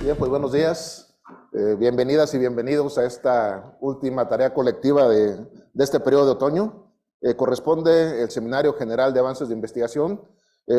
Bien, pues buenos días. Bienvenidas y bienvenidos a esta última tarea colectiva de este periodo de otoño. Corresponde el Seminario General de Avances de Investigación.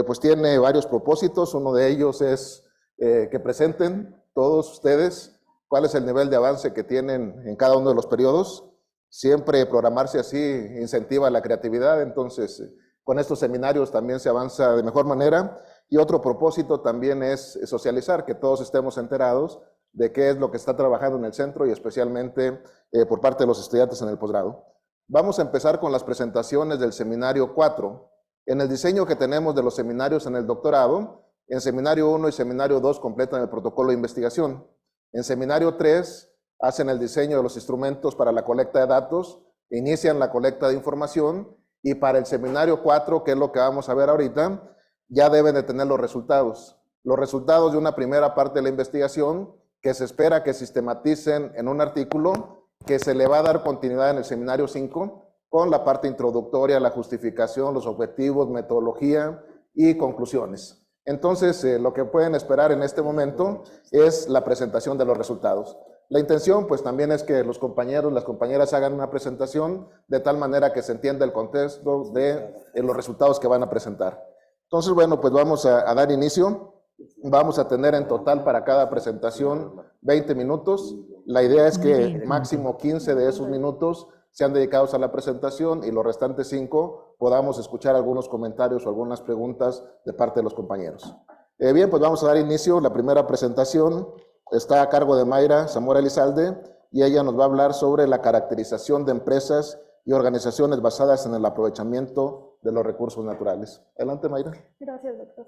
Pues tiene varios propósitos. Uno de ellos es que presenten todos ustedes cuál es el nivel de avance que tienen en cada uno de los periodos. Siempre programarse así incentiva la creatividad, entonces con estos seminarios también se avanza de mejor manera. Y otro propósito también es socializar, que todos estemos enterados de qué es lo que está trabajando en el centro y especialmente por parte de los estudiantes en el posgrado. Vamos a empezar con las presentaciones del seminario 4. En el diseño que tenemos de los seminarios en el doctorado, en seminario 1 y seminario 2 completan el protocolo de investigación. En seminario 3 hacen el diseño de los instrumentos para la colecta de datos, inician la colecta de información y para el seminario 4, que es lo que vamos a ver ahorita, ya deben de tener los resultados de una primera parte de la investigación que se espera que sistematicen en un artículo que se le va a dar continuidad en el seminario 5 con la parte introductoria, la justificación, los objetivos, metodología y conclusiones. Entonces, lo que pueden esperar en este momento es la presentación de los resultados. La intención, pues, también es que los compañeros, las compañeras hagan una presentación de tal manera que se entienda el contexto de los resultados que van a presentar. Entonces, bueno, pues vamos a dar inicio. Vamos a tener en total para cada presentación 20 minutos. La idea es que máximo 15 de esos minutos sean dedicados a la presentación y los restantes 5 podamos escuchar algunos comentarios o algunas preguntas de parte de los compañeros. Bien, pues vamos a dar inicio. La primera presentación está a cargo de Mayra Zamora Elizalde y ella nos va a hablar sobre la caracterización de empresas y organizaciones basadas en el aprovechamiento de los recursos naturales. Adelante, Mayra. Gracias, doctor.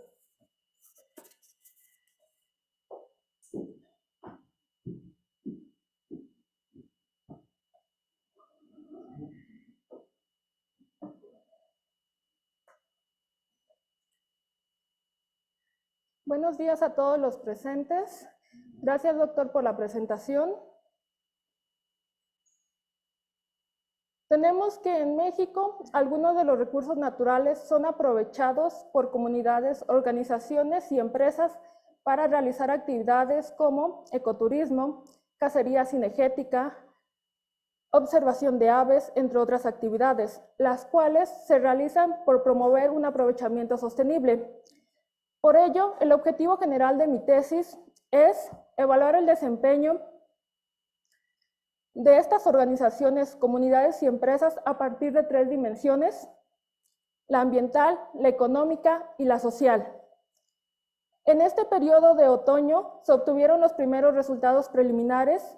Buenos días a todos los presentes. Gracias, doctor, por la presentación. Tenemos que en México algunos de los recursos naturales son aprovechados por comunidades, organizaciones y empresas para realizar actividades como ecoturismo, cacería cinegética, observación de aves, entre otras actividades, las cuales se realizan por promover un aprovechamiento sostenible. Por ello, el objetivo general de mi tesis es evaluar el desempeño de estas organizaciones, comunidades y empresas a partir de 3 dimensiones: la ambiental, la económica y la social. En este periodo de otoño se obtuvieron los primeros resultados preliminares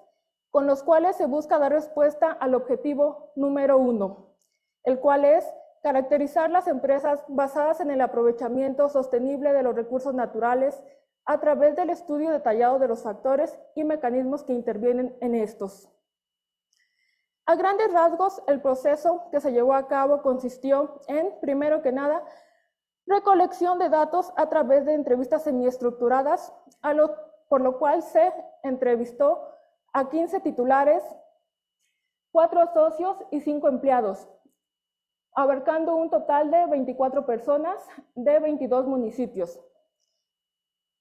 con los cuales se busca dar respuesta al objetivo número 1, el cual es caracterizar las empresas basadas en el aprovechamiento sostenible de los recursos naturales a través del estudio detallado de los factores y mecanismos que intervienen en estos. A grandes rasgos, el proceso que se llevó a cabo consistió en, primero que nada, recolección de datos a través de entrevistas semiestructuradas, por lo cual se entrevistó a 15 titulares, 4 socios y 5 empleados, abarcando un total de 24 personas de 22 municipios.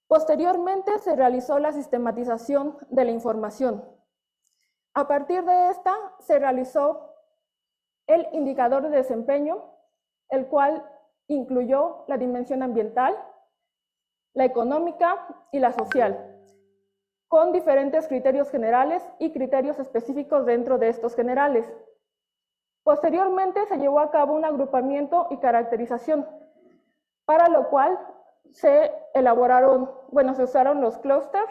Posteriormente se realizó la sistematización de la información. A partir de esta se realizó el indicador de desempeño, el cual incluyó la dimensión ambiental, la económica y la social, con diferentes criterios generales y criterios específicos dentro de estos generales. Posteriormente se llevó a cabo un agrupamiento y caracterización, para lo cual se usaron los clústeres.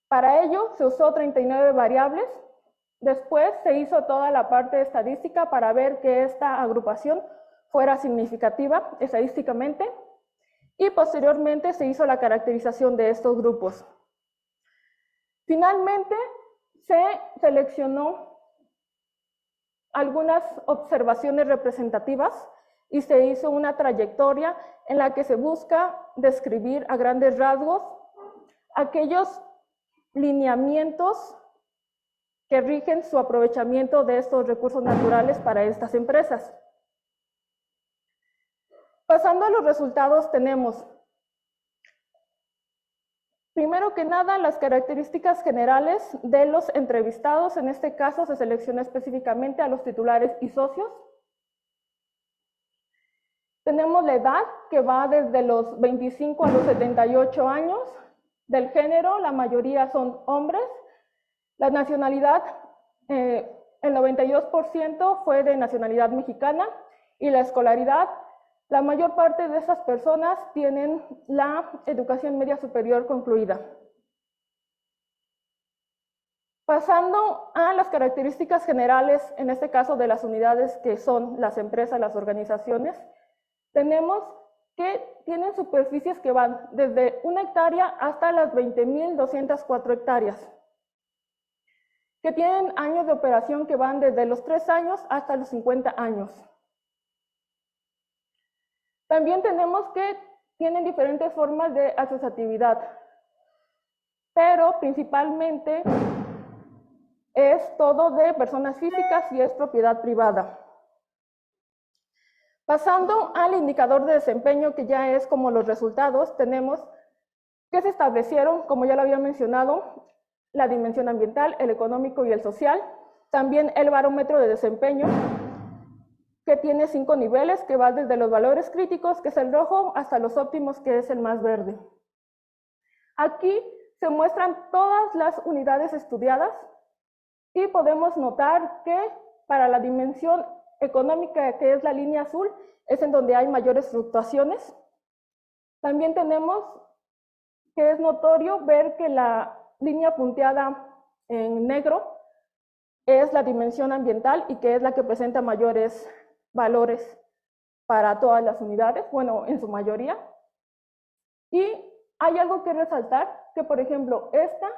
Para ello se usó 39 variables. Después se hizo toda la parte estadística para ver que esta agrupación fuera significativa estadísticamente y posteriormente se hizo la caracterización de estos grupos. Finalmente se seleccionó algunas observaciones representativas y se hizo una trayectoria en la que se busca describir a grandes rasgos aquellos lineamientos que rigen su aprovechamiento de estos recursos naturales para estas empresas. Pasando a los resultados, tenemos Primero que nada, las características generales de los entrevistados. En este caso se selecciona específicamente a los titulares y socios. Tenemos la edad, que va desde los 25 a los 78 años. Del género, la mayoría son hombres. La nacionalidad, el 92% fue de nacionalidad mexicana. Y la escolaridad, la mayor parte de esas personas tienen la educación media superior concluida. Pasando a las características generales, en este caso de las unidades que son las empresas, las organizaciones, tenemos que tienen superficies que van desde 1 hectárea hasta las 20.204 hectáreas, que tienen años de operación que van desde los 3 años hasta los 50 años. También tenemos que tienen diferentes formas de asociatividad, pero principalmente es todo de personas físicas y es propiedad privada. Pasando al indicador de desempeño, que ya es como los resultados, tenemos que se establecieron, como ya lo había mencionado, la dimensión ambiental, el económico y el social. También el barómetro de desempeño, que tiene 5 niveles, que va desde los valores críticos, que es el rojo, hasta los óptimos, que es el más verde. Aquí se muestran todas las unidades estudiadas y podemos notar que para la dimensión económica, que es la línea azul, es en donde hay mayores fluctuaciones. También tenemos que es notorio ver que la línea punteada en negro es la dimensión ambiental y que es la que presenta mayores valores para todas las unidades, bueno, en su mayoría. Y hay algo que resaltar, que por ejemplo esta,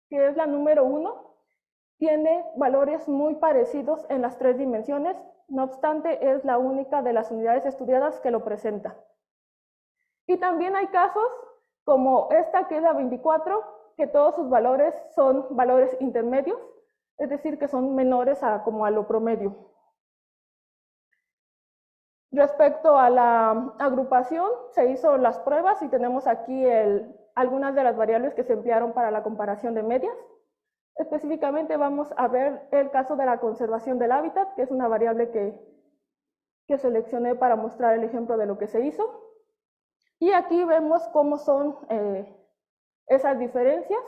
que es la número 1, tiene valores muy parecidos en las 3 dimensiones, no obstante es la única de las unidades estudiadas que lo presenta. Y también hay casos como esta, que es la 24, que todos sus valores son valores intermedios, es decir, que son menores como a lo promedio. Respecto a la agrupación, se hizo las pruebas y tenemos aquí algunas de las variables que se emplearon para la comparación de medias. Específicamente vamos a ver el caso de la conservación del hábitat, que es una variable que seleccioné para mostrar el ejemplo de lo que se hizo. Y aquí vemos cómo son esas diferencias.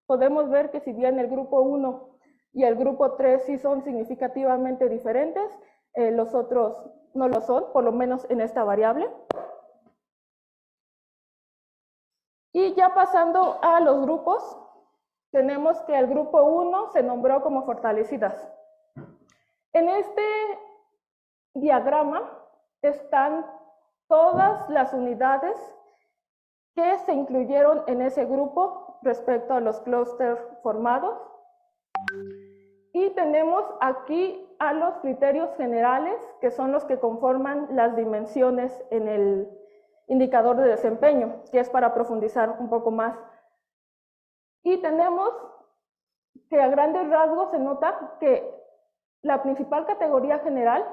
Podemos ver que si bien el grupo 1 y el grupo 3 sí son significativamente diferentes, los otros no lo son, por lo menos en esta variable. Y ya pasando a los grupos, tenemos que el grupo 1 se nombró como fortalecidas. En este diagrama están todas las unidades que se incluyeron en ese grupo respecto a los clústeres formados. Y tenemos aquí a los criterios generales, que son los que conforman las dimensiones en el indicador de desempeño, que es para profundizar un poco más. Y tenemos que a grandes rasgos se nota que la principal categoría general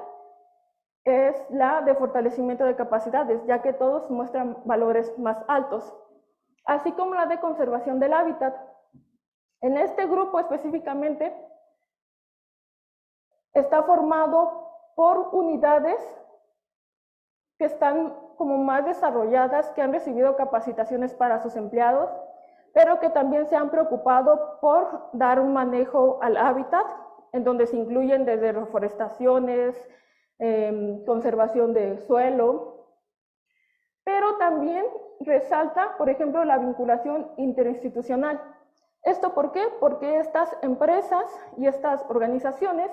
es la de fortalecimiento de capacidades, ya que todos muestran valores más altos, así como la de conservación del hábitat. En este grupo específicamente está formado por unidades que están como más desarrolladas, que han recibido capacitaciones para sus empleados, pero que también se han preocupado por dar un manejo al hábitat, en donde se incluyen desde reforestaciones, conservación del suelo, pero también resalta, por ejemplo, la vinculación interinstitucional. ¿Esto por qué? Porque estas empresas y estas organizaciones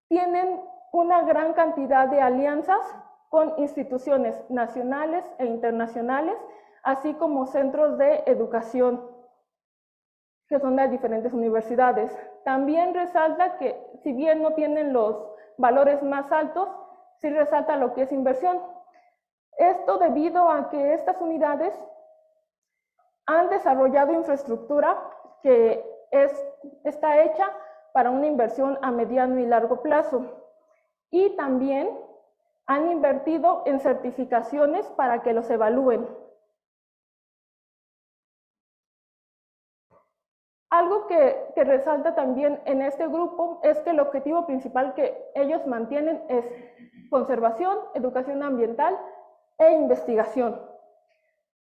tienen una gran cantidad de alianzas con instituciones nacionales e internacionales, así como centros de educación, que son las diferentes universidades. También resalta que, si bien no tienen los valores más altos, sí resalta lo que es inversión. Esto debido a que estas unidades han desarrollado infraestructura que está hecha para una inversión a mediano y largo plazo. Y también han invertido en certificaciones para que los evalúen. Algo que resalta también en este grupo es que el objetivo principal que ellos mantienen es conservación, educación ambiental e investigación.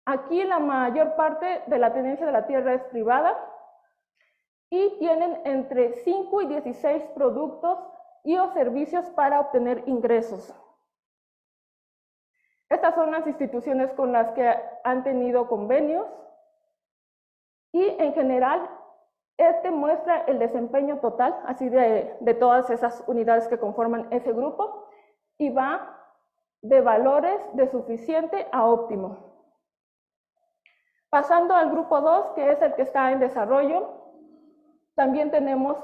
Aquí la mayor parte de la tenencia de la tierra es privada y tienen entre 5 y 16 productos y o servicios para obtener ingresos. Estas son las instituciones con las que han tenido convenios y en general este muestra el desempeño total, así de todas esas unidades que conforman ese grupo, y va de valores de suficiente a óptimo. Pasando al grupo 2, que es el que está en desarrollo, también tenemos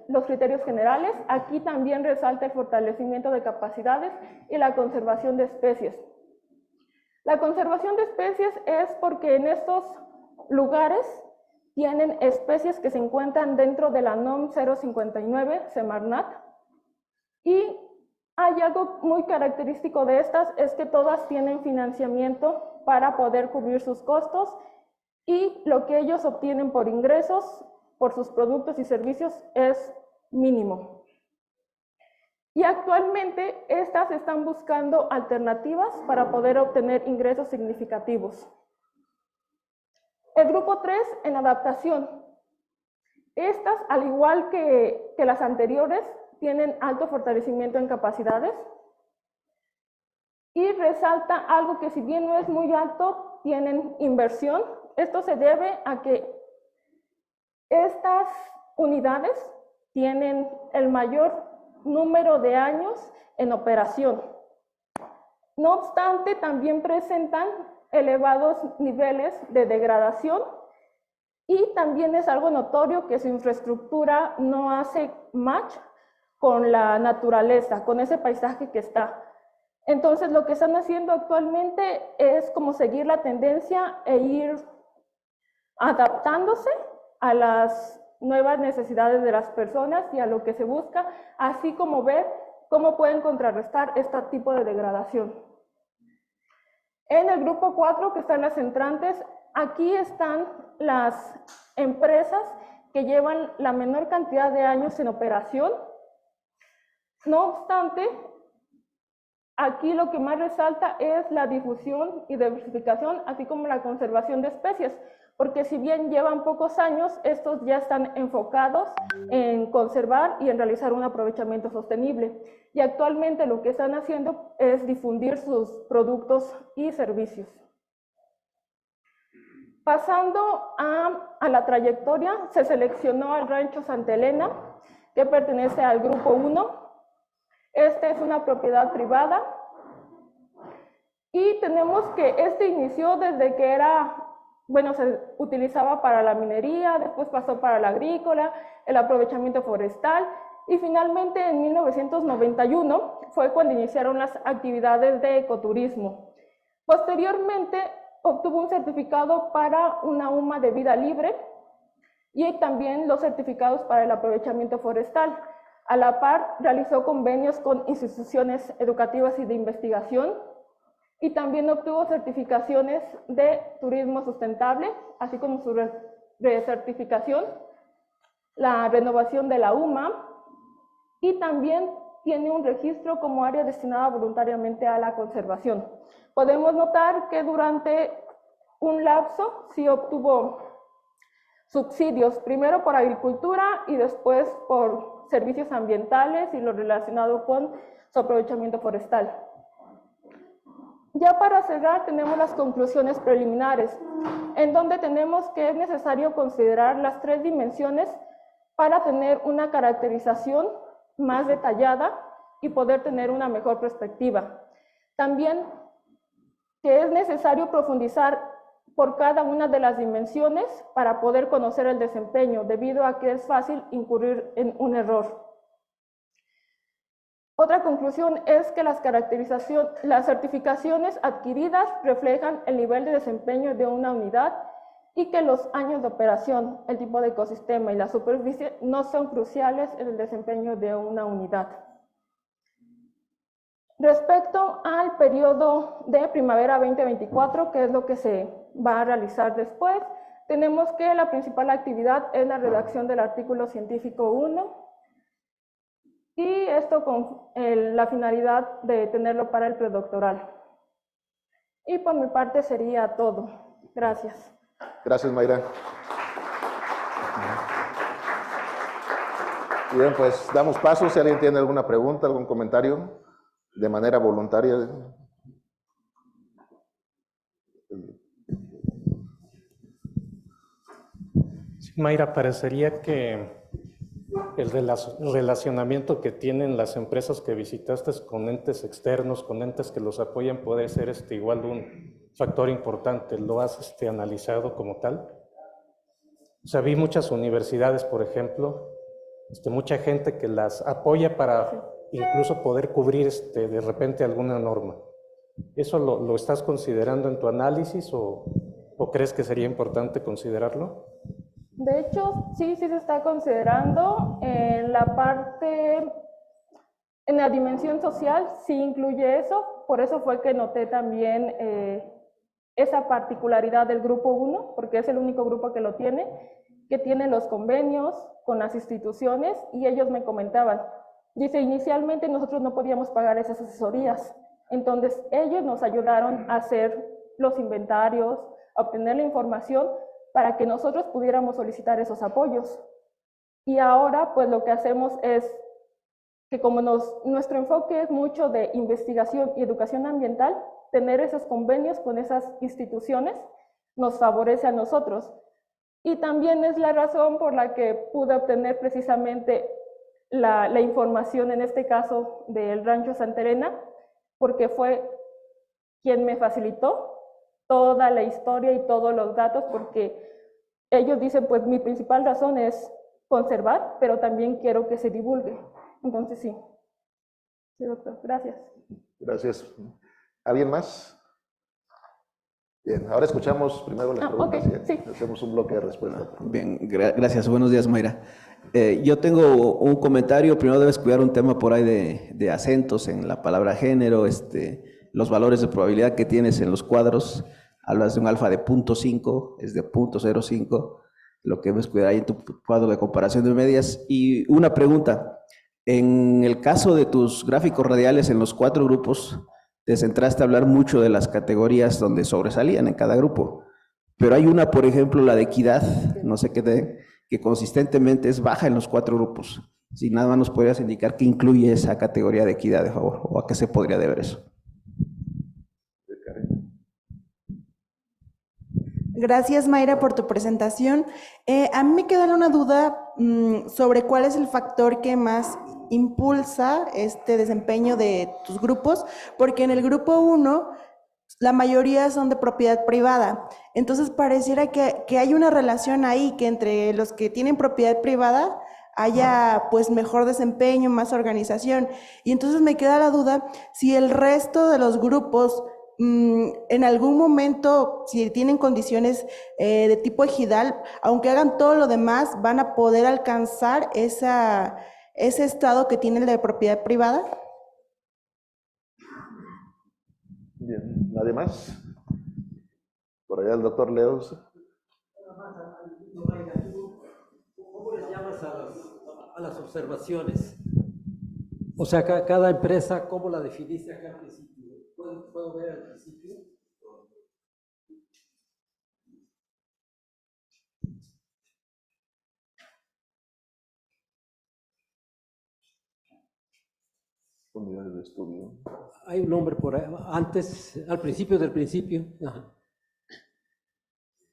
los criterios generales. Aquí también resalta el fortalecimiento de capacidades y la conservación de especies. La conservación de especies es porque en estos lugares tienen especies que se encuentran dentro de la NOM 059 Semarnat, y hay algo muy característico de estas, es que todas tienen financiamiento para poder cubrir sus costos, y lo que ellos obtienen por ingresos por sus productos y servicios es mínimo. Y actualmente estas están buscando alternativas para poder obtener ingresos significativos. El grupo 3, en adaptación. Estas, al igual que las anteriores, tienen alto fortalecimiento en capacidades y resalta algo que, si bien no es muy alto, tienen inversión. Esto se debe a que estas unidades tienen el mayor número de años en operación. No obstante, también presentan elevados niveles de degradación, y también es algo notorio que su infraestructura no hace match con la naturaleza, con ese paisaje que está. Entonces, lo que están haciendo actualmente es como seguir la tendencia e ir adaptándose a las nuevas necesidades de las personas y a lo que se busca, así como ver cómo pueden contrarrestar este tipo de degradación. En el grupo 4, que están las entrantes, aquí están las empresas que llevan la menor cantidad de años en operación. No obstante, aquí lo que más resalta es la difusión y diversificación, así como la conservación de especies, porque si bien llevan pocos años, estos ya están enfocados en conservar y en realizar un aprovechamiento sostenible. Y actualmente lo que están haciendo es difundir sus productos y servicios. Pasando a la trayectoria, se seleccionó al Rancho Santa Elena, que pertenece al grupo 1. Este es una propiedad privada y tenemos que este inició desde que era, se utilizaba para la minería, después pasó para la agrícola, el aprovechamiento forestal, y finalmente en 1991 fue cuando iniciaron las actividades de ecoturismo. Posteriormente obtuvo un certificado para una UMA de vida libre y también los certificados para el aprovechamiento forestal. A la par, realizó convenios con instituciones educativas y de investigación, y también obtuvo certificaciones de turismo sustentable, así como su recertificación, la renovación de la UMA, y también tiene un registro como área destinada voluntariamente a la conservación. Podemos notar que durante un lapso sí obtuvo subsidios, primero por agricultura y después por servicios ambientales y lo relacionado con su aprovechamiento forestal. Ya para cerrar, tenemos las conclusiones preliminares, en donde tenemos que es necesario considerar las 3 dimensiones para tener una caracterización más detallada y poder tener una mejor perspectiva. También que es necesario profundizar por cada una de las dimensiones para poder conocer el desempeño, debido a que es fácil incurrir en un error. Otra conclusión es que las certificaciones adquiridas reflejan el nivel de desempeño de una unidad y que los años de operación, el tipo de ecosistema y la superficie no son cruciales en el desempeño de una unidad. Respecto al periodo de primavera 2024, que es lo que se va a realizar después, tenemos que la principal actividad es la redacción del artículo científico 1 y esto con la finalidad de tenerlo para el predoctoral. Y por mi parte sería todo. Gracias. Gracias, Mayra. Bien, pues damos paso. Si alguien tiene alguna pregunta, algún comentario, de manera voluntaria. Sí, Mayra, parecería que el relacionamiento que tienen las empresas que visitaste con entes externos, con entes que los apoyan, puede ser igual un factor importante. ¿Lo has analizado como tal? O sea, vi muchas universidades, por ejemplo, mucha gente que las apoya para incluso poder cubrir de repente alguna norma. ¿Eso lo estás considerando en tu análisis o crees que sería importante considerarlo? De hecho, sí se está considerando en la parte, en la dimensión social, sí incluye eso, por eso fue que noté también esa particularidad del grupo 1, porque es el único grupo que lo tiene, que tiene los convenios con las instituciones y ellos me comentaban, dice, inicialmente nosotros no podíamos pagar esas asesorías, entonces ellos nos ayudaron a hacer los inventarios, a obtener la información para que nosotros pudiéramos solicitar esos apoyos. Y ahora, pues lo que hacemos es que como nuestro enfoque es mucho de investigación y educación ambiental, tener esos convenios con esas instituciones nos favorece a nosotros. Y también es la razón por la que pude obtener precisamente la información, en este caso, del Rancho Santa Elena, porque fue quien me facilitó toda la historia y todos los datos, porque ellos dicen, pues mi principal razón es conservar, pero también quiero que se divulgue. Entonces sí. Sí, doctor. Gracias. Gracias. ¿Alguien más? Bien, ahora escuchamos primero las preguntas. Okay, sí. Hacemos un bloque de respuesta. Bien, gracias. Buenos días, Mayra. Yo tengo un comentario. Primero debes cuidar un tema por ahí de acentos en la palabra género, los valores de probabilidad que tienes en los cuadros. Hablas de un alfa de 0.5, es de 0.05, lo que debes cuidar ahí en tu cuadro de comparación de medias. Y una pregunta, en el caso de tus gráficos radiales en los 4 grupos, te centraste a hablar mucho de las categorías donde sobresalían en cada grupo, pero hay una, por ejemplo, la de equidad, no sé qué, que consistentemente es baja en los 4 grupos. Si nada más nos podrías indicar qué incluye esa categoría de equidad, de favor, o a qué se podría deber eso. Gracias, Mayra, por tu presentación. A mí me queda una duda sobre cuál es el factor que más impulsa este desempeño de tus grupos, porque en el grupo 1 la mayoría son de propiedad privada. Entonces pareciera que hay una relación ahí, que entre los que tienen propiedad privada haya pues mejor desempeño, más organización. Y entonces me queda la duda si el resto de los grupos en algún momento, si tienen condiciones de tipo ejidal, aunque hagan todo lo demás, van a poder alcanzar ese estado que tiene el de propiedad privada. Bien, ¿nadie más? Por allá el doctor Leos. ¿Cómo les llamas a las observaciones? O sea, cada empresa, ¿cómo la definiste acá al principio? ¿Puedo ver al principio? Unidades de estudio. Hay un nombre por ahí, antes, al principio del principio,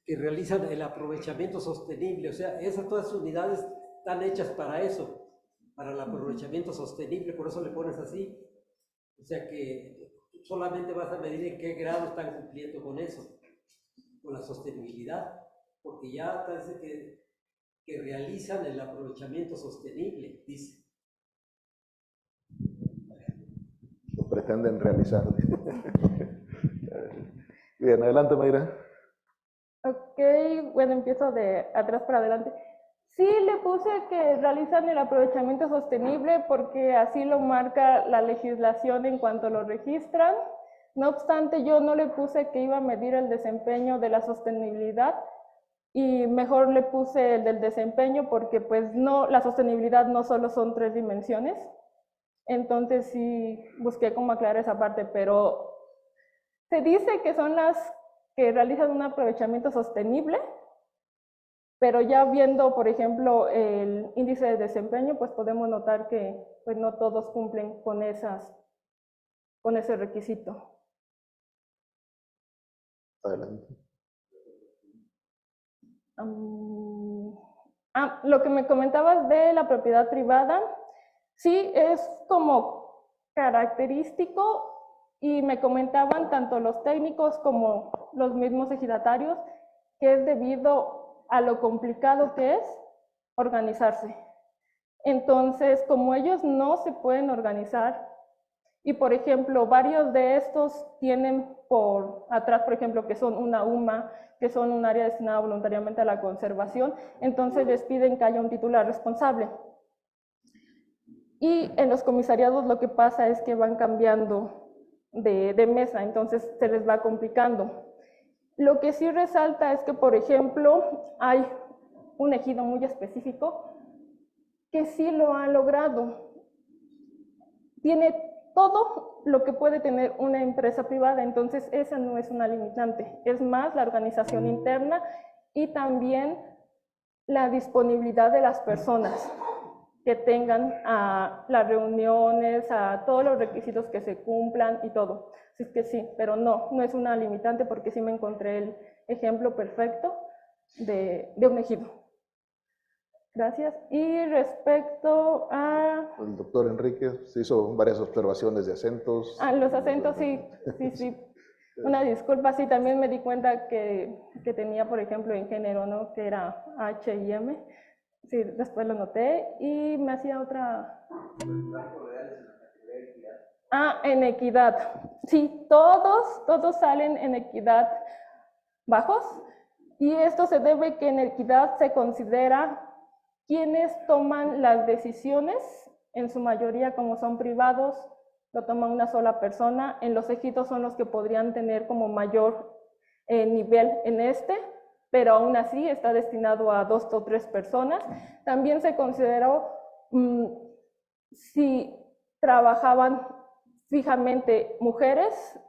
que realizan el aprovechamiento sostenible. O sea, todas esas unidades están hechas para eso, para el aprovechamiento sostenible, por eso le pones así. O sea que solamente vas a medir en qué grado están cumpliendo con eso, con la sostenibilidad, porque ya parece que realizan el aprovechamiento sostenible, dice. Lo pretenden realizar. Bien, adelante, Mayra. Ok, bueno, empiezo de atrás para adelante. Sí, le puse que realizan el aprovechamiento sostenible porque así lo marca la legislación en cuanto lo registran. No obstante, yo no le puse que iba a medir el desempeño de la sostenibilidad y mejor le puse el del desempeño porque pues no, la sostenibilidad no solo son 3 dimensiones, entonces sí busqué cómo aclarar esa parte, pero se dice que son las que realizan un aprovechamiento sostenible, pero ya viendo, por ejemplo, el índice de desempeño, pues podemos notar que pues no todos cumplen con ese requisito. Adelante. Lo que me comentabas de la propiedad privada, sí es como característico y me comentaban tanto los técnicos como los mismos ejidatarios que es debido a lo complicado que es organizarse. Entonces, como ellos no se pueden organizar, y por ejemplo, varios de estos tienen por atrás, por ejemplo, que son una UMA, que son un área destinada voluntariamente a la conservación, entonces les piden que haya un titular responsable. Y en los comisariados lo que pasa es que van cambiando de mesa, entonces se les va complicando. Lo que sí resalta es que, por ejemplo, hay un ejido muy específico que sí lo ha logrado. Tiene todo lo que puede tener una empresa privada, entonces esa no es una limitante, es más la organización interna y también la disponibilidad de las personas que tengan a las reuniones, a todos los requisitos que se cumplan y todo. Así es que sí, pero no es una limitante porque sí me encontré el ejemplo perfecto de un ejido. Gracias. Y respecto a... El doctor Enrique se hizo varias observaciones de acentos. Los acentos, sí. Una disculpa, sí, también me di cuenta que tenía, por ejemplo, en género, ¿no? Que era H y M. Sí, después lo noté y me hacía otra... en equidad. Sí, todos salen en equidad bajos y esto se debe que en equidad se considera quienes toman las decisiones, en su mayoría como son privados, lo toma una sola persona. En los ejidos son los que podrían tener como mayor nivel en pero aún así está destinado a 2 o 3 personas. También se consideró si trabajaban fijamente mujeres,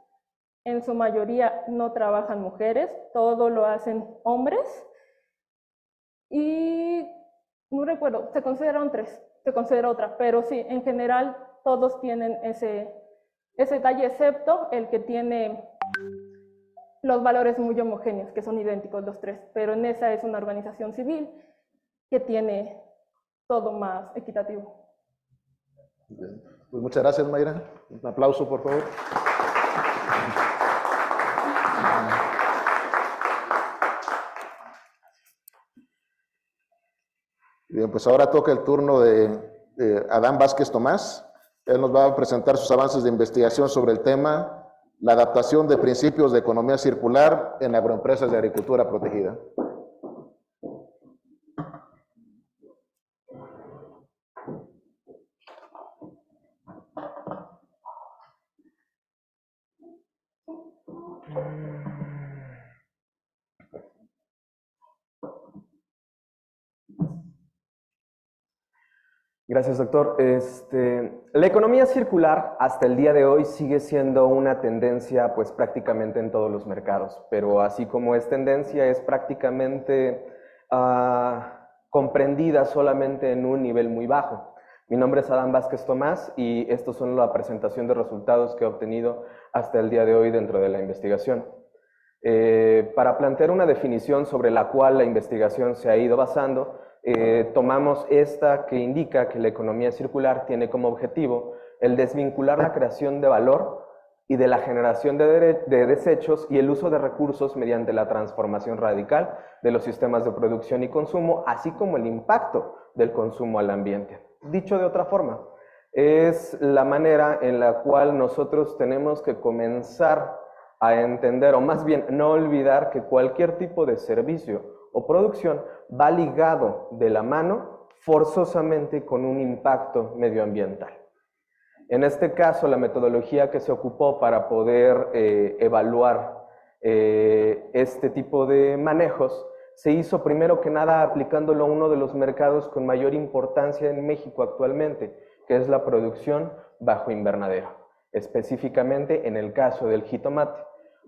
en su mayoría no trabajan mujeres, todo lo hacen hombres. Y no recuerdo, se consideraron 3, se considera otra, pero sí, en general todos tienen ese detalle, excepto el que tiene los valores muy homogéneos, que son idénticos los 3, pero en esa es una organización civil que tiene todo más equitativo. Bien. Pues muchas gracias, Mayra. Un aplauso, por favor. Bien, pues ahora toca el turno de Adán Vázquez Tomás. Él nos va a presentar sus avances de investigación sobre el tema la adaptación de principios de economía circular en agroempresas de agricultura protegida. Gracias, doctor. La economía circular hasta el día de hoy sigue siendo una tendencia pues prácticamente en todos los mercados, pero así como es tendencia es prácticamente comprendida solamente en un nivel muy bajo. Mi nombre es Adán Vázquez Tomás y estos son la presentación de resultados que he obtenido hasta el día de hoy dentro de la investigación. Para plantear una definición sobre la cual la investigación se ha ido basando, tomamos esta que indica que la economía circular tiene como objetivo el desvincular la creación de valor y de la generación de desechos y el uso de recursos mediante la transformación radical de los sistemas de producción y consumo, así como el impacto del consumo al ambiente. Dicho de otra forma, es la manera en la cual nosotros tenemos que comenzar a entender, o más bien no olvidar, que cualquier tipo de servicio o producción va ligado de la mano forzosamente con un impacto medioambiental. En este caso, la metodología que se ocupó para poder evaluar este tipo de manejos se hizo primero que nada aplicándolo a uno de los mercados con mayor importancia en México actualmente, que es la producción bajo invernadero, específicamente en el caso del jitomate.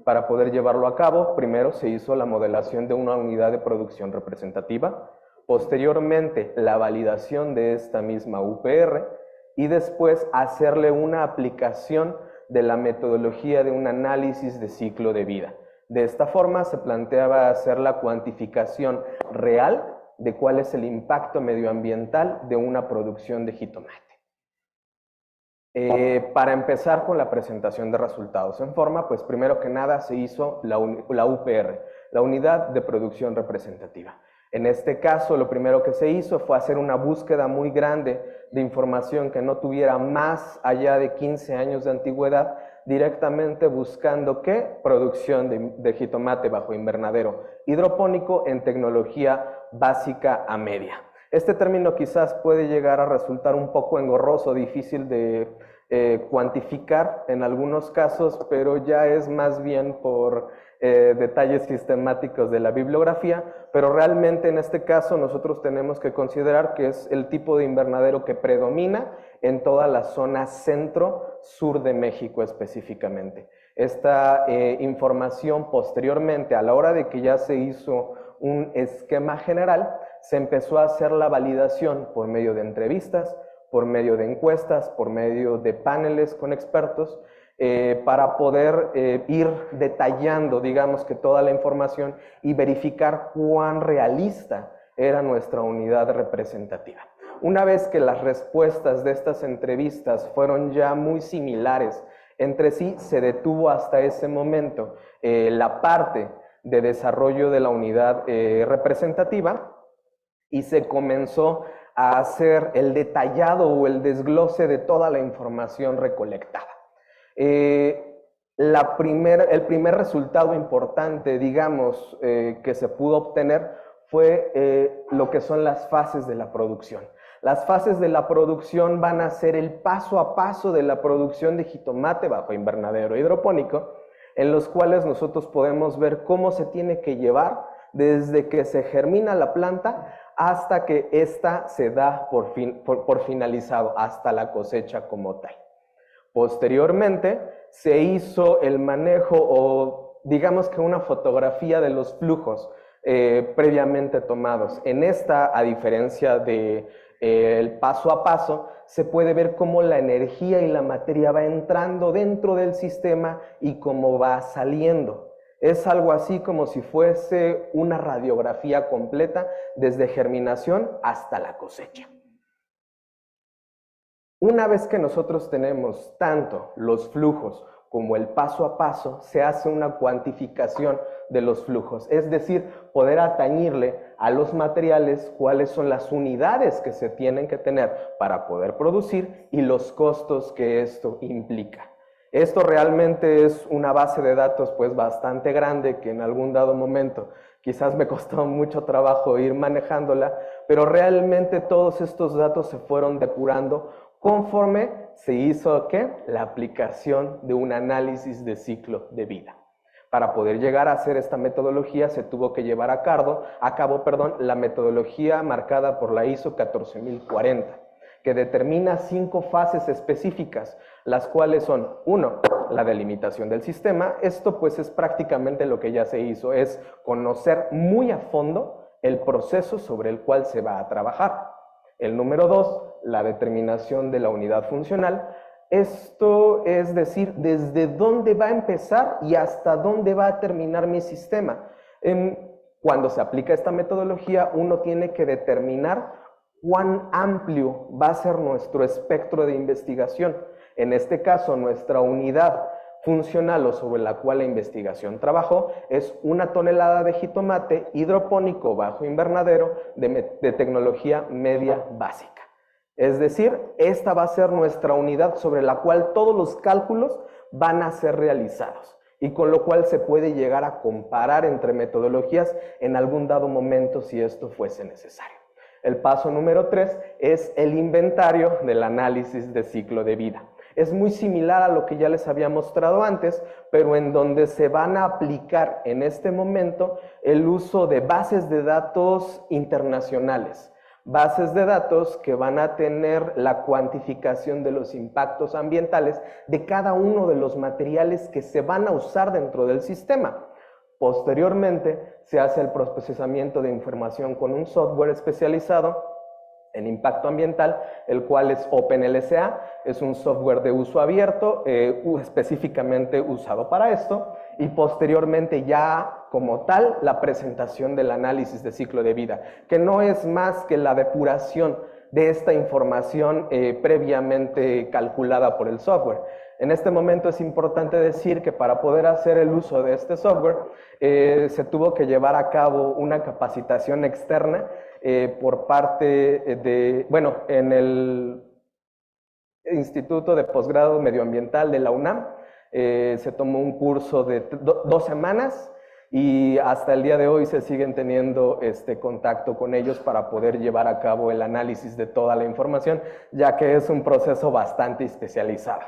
Para poder llevarlo a cabo, primero se hizo la modelación de una unidad de producción representativa, posteriormente la validación de esta misma UPR y después hacerle una aplicación de la metodología de un análisis de ciclo de vida. De esta forma se planteaba hacer la cuantificación real de cuál es el impacto medioambiental de una producción de jitomate. Para empezar con la presentación de resultados en forma, pues primero que nada se hizo la UPR, la Unidad de Producción Representativa. En este caso, lo primero que se hizo fue hacer una búsqueda muy grande de información que no tuviera más allá de 15 años de antigüedad, directamente buscando ¿qué? Producción de jitomate bajo invernadero hidropónico en tecnología básica a media. Este término quizás puede llegar a resultar un poco engorroso, difícil de cuantificar en algunos casos, pero ya es más bien por detalles sistemáticos de la bibliografía, pero realmente en este caso nosotros tenemos que considerar que es el tipo de invernadero que predomina en toda la zona centro-sur de México específicamente. Esta información posteriormente, a la hora de que ya se hizo un esquema general, se empezó a hacer la validación por medio de entrevistas, por medio de encuestas, por medio de paneles con expertos, para poder ir detallando, digamos que toda la información y verificar cuán realista era nuestra unidad representativa. Una vez que las respuestas de estas entrevistas fueron ya muy similares entre sí, se detuvo hasta ese momento la parte de desarrollo de la unidad representativa y se comenzó a hacer el detallado o el desglose de toda la información recolectada. El primer resultado importante, digamos, que se pudo obtener fue lo que son las fases de la producción. Las fases de la producción van a ser el paso a paso de la producción de jitomate bajo invernadero hidropónico, en los cuales nosotros podemos ver cómo se tiene que llevar desde que se germina la planta hasta que ésta se da por finalizado, hasta la cosecha como tal. Posteriormente se hizo el manejo o digamos que una fotografía de los flujos previamente tomados. En esta, a diferencia de el paso a paso, se puede ver cómo la energía y la materia va entrando dentro del sistema y cómo va saliendo. Es algo así como si fuese una radiografía completa desde germinación hasta la cosecha. Una vez que nosotros tenemos tanto los flujos como el paso a paso, se hace una cuantificación de los flujos, es decir, poder atañirle a los materiales cuáles son las unidades que se tienen que tener para poder producir y los costos que esto implica. Esto realmente es una base de datos pues bastante grande que en algún dado momento quizás me costó mucho trabajo ir manejándola, pero realmente todos estos datos se fueron depurando conforme se hizo ¿qué? La aplicación de un análisis de ciclo de vida. Para poder llegar a hacer esta metodología se tuvo que llevar a cabo la metodología marcada por la ISO 14040, que determina 5 fases específicas, las cuales son 1, la delimitación del sistema. Esto pues es prácticamente lo que ya se hizo, es conocer muy a fondo el proceso sobre el cual se va a trabajar. El número 2, la determinación de la unidad funcional. Esto es decir, desde dónde va a empezar y hasta dónde va a terminar mi sistema. Cuando se aplica esta metodología, uno tiene que determinar cuán amplio va a ser nuestro espectro de investigación. En este caso, nuestra unidad funcional o sobre la cual la investigación trabajó es 1 tonelada de jitomate hidropónico bajo invernadero de tecnología media básica. Es decir, esta va a ser nuestra unidad sobre la cual todos los cálculos van a ser realizados y con lo cual se puede llegar a comparar entre metodologías en algún dado momento si esto fuese necesario. El paso número 3 es el inventario del análisis de ciclo de vida. es muy similar a lo que ya les había mostrado antes, pero en donde se van a aplicar en este momento el uso de bases de datos internacionales. Bases de datos que van a tener la cuantificación de los impactos ambientales de cada uno de los materiales que se van a usar dentro del sistema. Posteriormente, se hace el procesamiento de información con un software especializado en impacto ambiental, el cual es OpenLSA, es un software de uso abierto, específicamente usado para esto, y posteriormente ya como tal la presentación del análisis de ciclo de vida, que no es más que la depuración de esta información previamente calculada por el software. En este momento es importante decir que para poder hacer el uso de este software se tuvo que llevar a cabo una capacitación externa por parte de, bueno, en el Instituto de Posgrado Medioambiental de la UNAM. Se tomó un curso de 2 semanas y hasta el día de hoy se siguen teniendo contacto con ellos para poder llevar a cabo el análisis de toda la información, ya que es un proceso bastante especializado.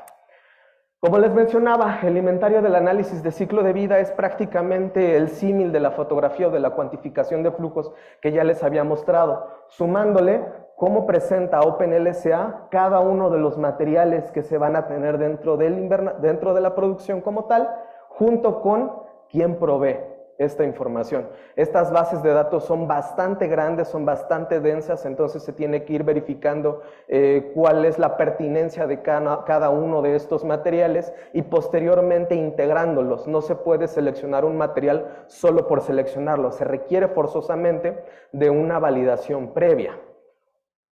Como les mencionaba, el inventario del análisis de ciclo de vida es prácticamente el símil de la fotografía o de la cuantificación de flujos que ya les había mostrado, sumándole cómo presenta OpenLSA cada uno de los materiales que se van a tener dentro de la producción como tal, junto con quién provee esta información. Estas bases de datos son bastante grandes, son bastante densas, entonces se tiene que ir verificando cuál es la pertinencia de cada uno de estos materiales y posteriormente integrándolos. No se puede seleccionar un material solo por seleccionarlo, se requiere forzosamente de una validación previa.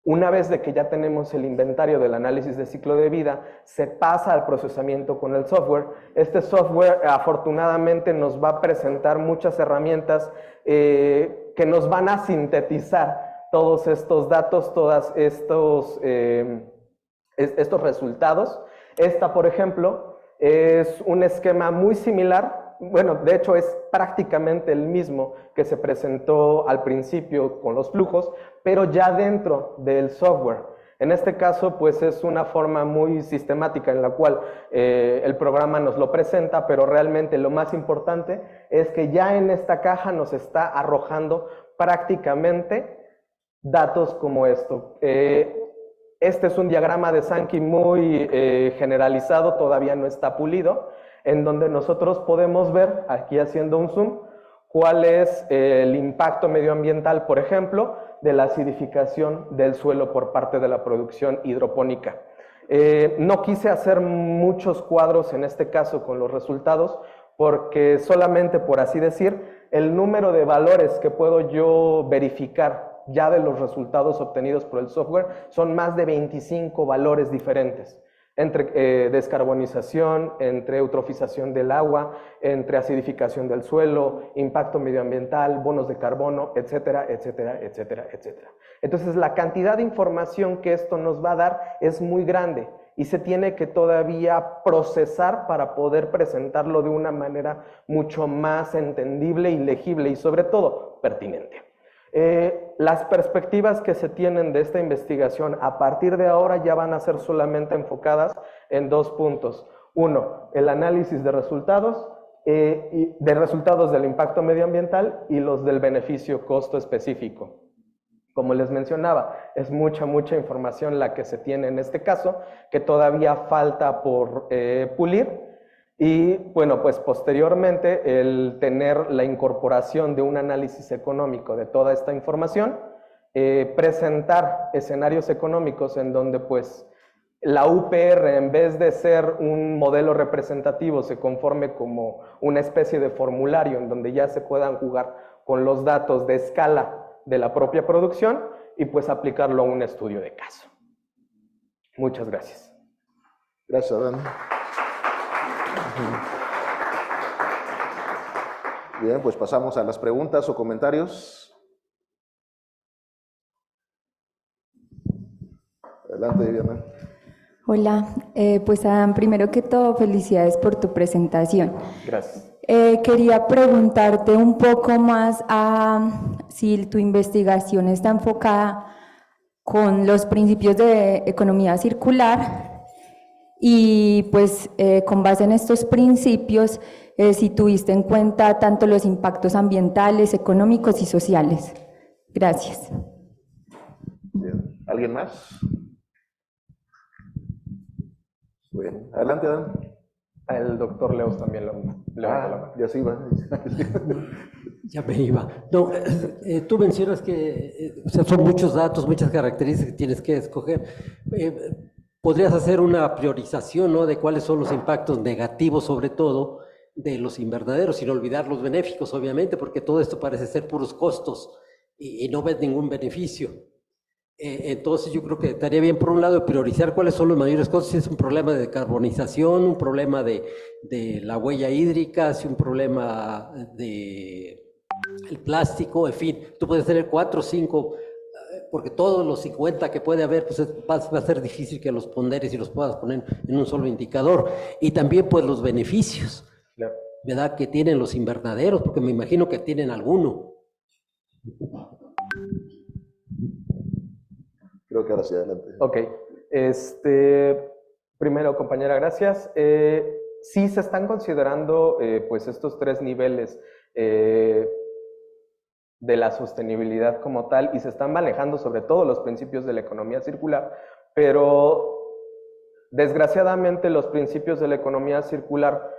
Una vez de que ya tenemos el inventario del análisis de ciclo de vida, se pasa al procesamiento con el software. Este software afortunadamente nos va a presentar muchas herramientas que nos van a sintetizar todos estos datos, todos estos resultados. Esta, por ejemplo, es un esquema muy similar. Bueno, de hecho es prácticamente el mismo que se presentó al principio con los flujos, pero ya dentro del software. En este caso, pues es una forma muy sistemática en la cual el programa nos lo presenta, pero realmente lo más importante es que ya en esta caja nos está arrojando prácticamente datos como esto. Este es un diagrama de Sankey muy generalizado, todavía no está pulido, en donde nosotros podemos ver, aquí haciendo un zoom, cuál es el impacto medioambiental, por ejemplo, de la acidificación del suelo por parte de la producción hidropónica. No quise hacer muchos cuadros en este caso con los resultados, porque solamente, por así decir, el número de valores que puedo yo verificar ya de los resultados obtenidos por el software son más de 25 valores diferentes. Entre descarbonización, entre eutrofización del agua, entre acidificación del suelo, impacto medioambiental, bonos de carbono, etcétera, etcétera, etcétera, etcétera. Entonces, la cantidad de información que esto nos va a dar es muy grande y se tiene que todavía procesar para poder presentarlo de una manera mucho más entendible y legible y, sobre todo, pertinente. Las perspectivas que se tienen de esta investigación a partir de ahora ya van a ser solamente enfocadas en 2 puntos. Uno, el análisis de resultados del impacto medioambiental y los del beneficio-costo específico. Como les mencionaba, es mucha información la que se tiene en este caso, que todavía falta por pulir. Y bueno, pues posteriormente el tener la incorporación de un análisis económico de toda esta información, presentar escenarios económicos en donde pues la UPR, en vez de ser un modelo representativo, se conforme como una especie de formulario en donde ya se puedan jugar con los datos de escala de la propia producción y pues aplicarlo a un estudio de caso. Muchas gracias. Gracias, Adán. Bien, pues pasamos a las preguntas o comentarios. Adelante, Viviana. Hola, pues Adán, primero que todo, felicidades por tu presentación. Gracias. Quería preguntarte un poco más a si tu investigación está enfocada con los principios de economía circular Y pues con base en estos principios, si tuviste en cuenta tanto los impactos ambientales, económicos y sociales. Gracias. Bien. ¿Alguien más? Bien. Adelante, Adán. El doctor Leos también levantó la mano. Ya se iba. Ya me iba. No, tú mencionas que o sea, son muchos datos, muchas características que tienes que escoger. Podrías hacer una priorización, ¿no?, de cuáles son los impactos negativos, sobre todo, de los invernaderos, sin olvidar los benéficos, obviamente, porque todo esto parece ser puros costos y no ves ningún beneficio. Entonces yo creo que estaría bien, por un lado, priorizar cuáles son los mayores costos, si es un problema de carbonización, un problema de la huella hídrica, si un problema de el plástico, en fin, tú puedes tener 4 o 5, porque todos los 50 que puede haber, pues va a ser difícil que los ponderes y los puedas poner en un solo indicador. Y también pues los beneficios, Claro. ¿verdad?, que tienen los invernaderos, porque me imagino que tienen alguno. Creo que ahora sí, adelante. Ok. Primero, compañera, gracias. Sí se están considerando pues estos 3 niveles de la sostenibilidad como tal, y se están manejando sobre todo los principios de la economía circular, pero desgraciadamente los principios de la economía circular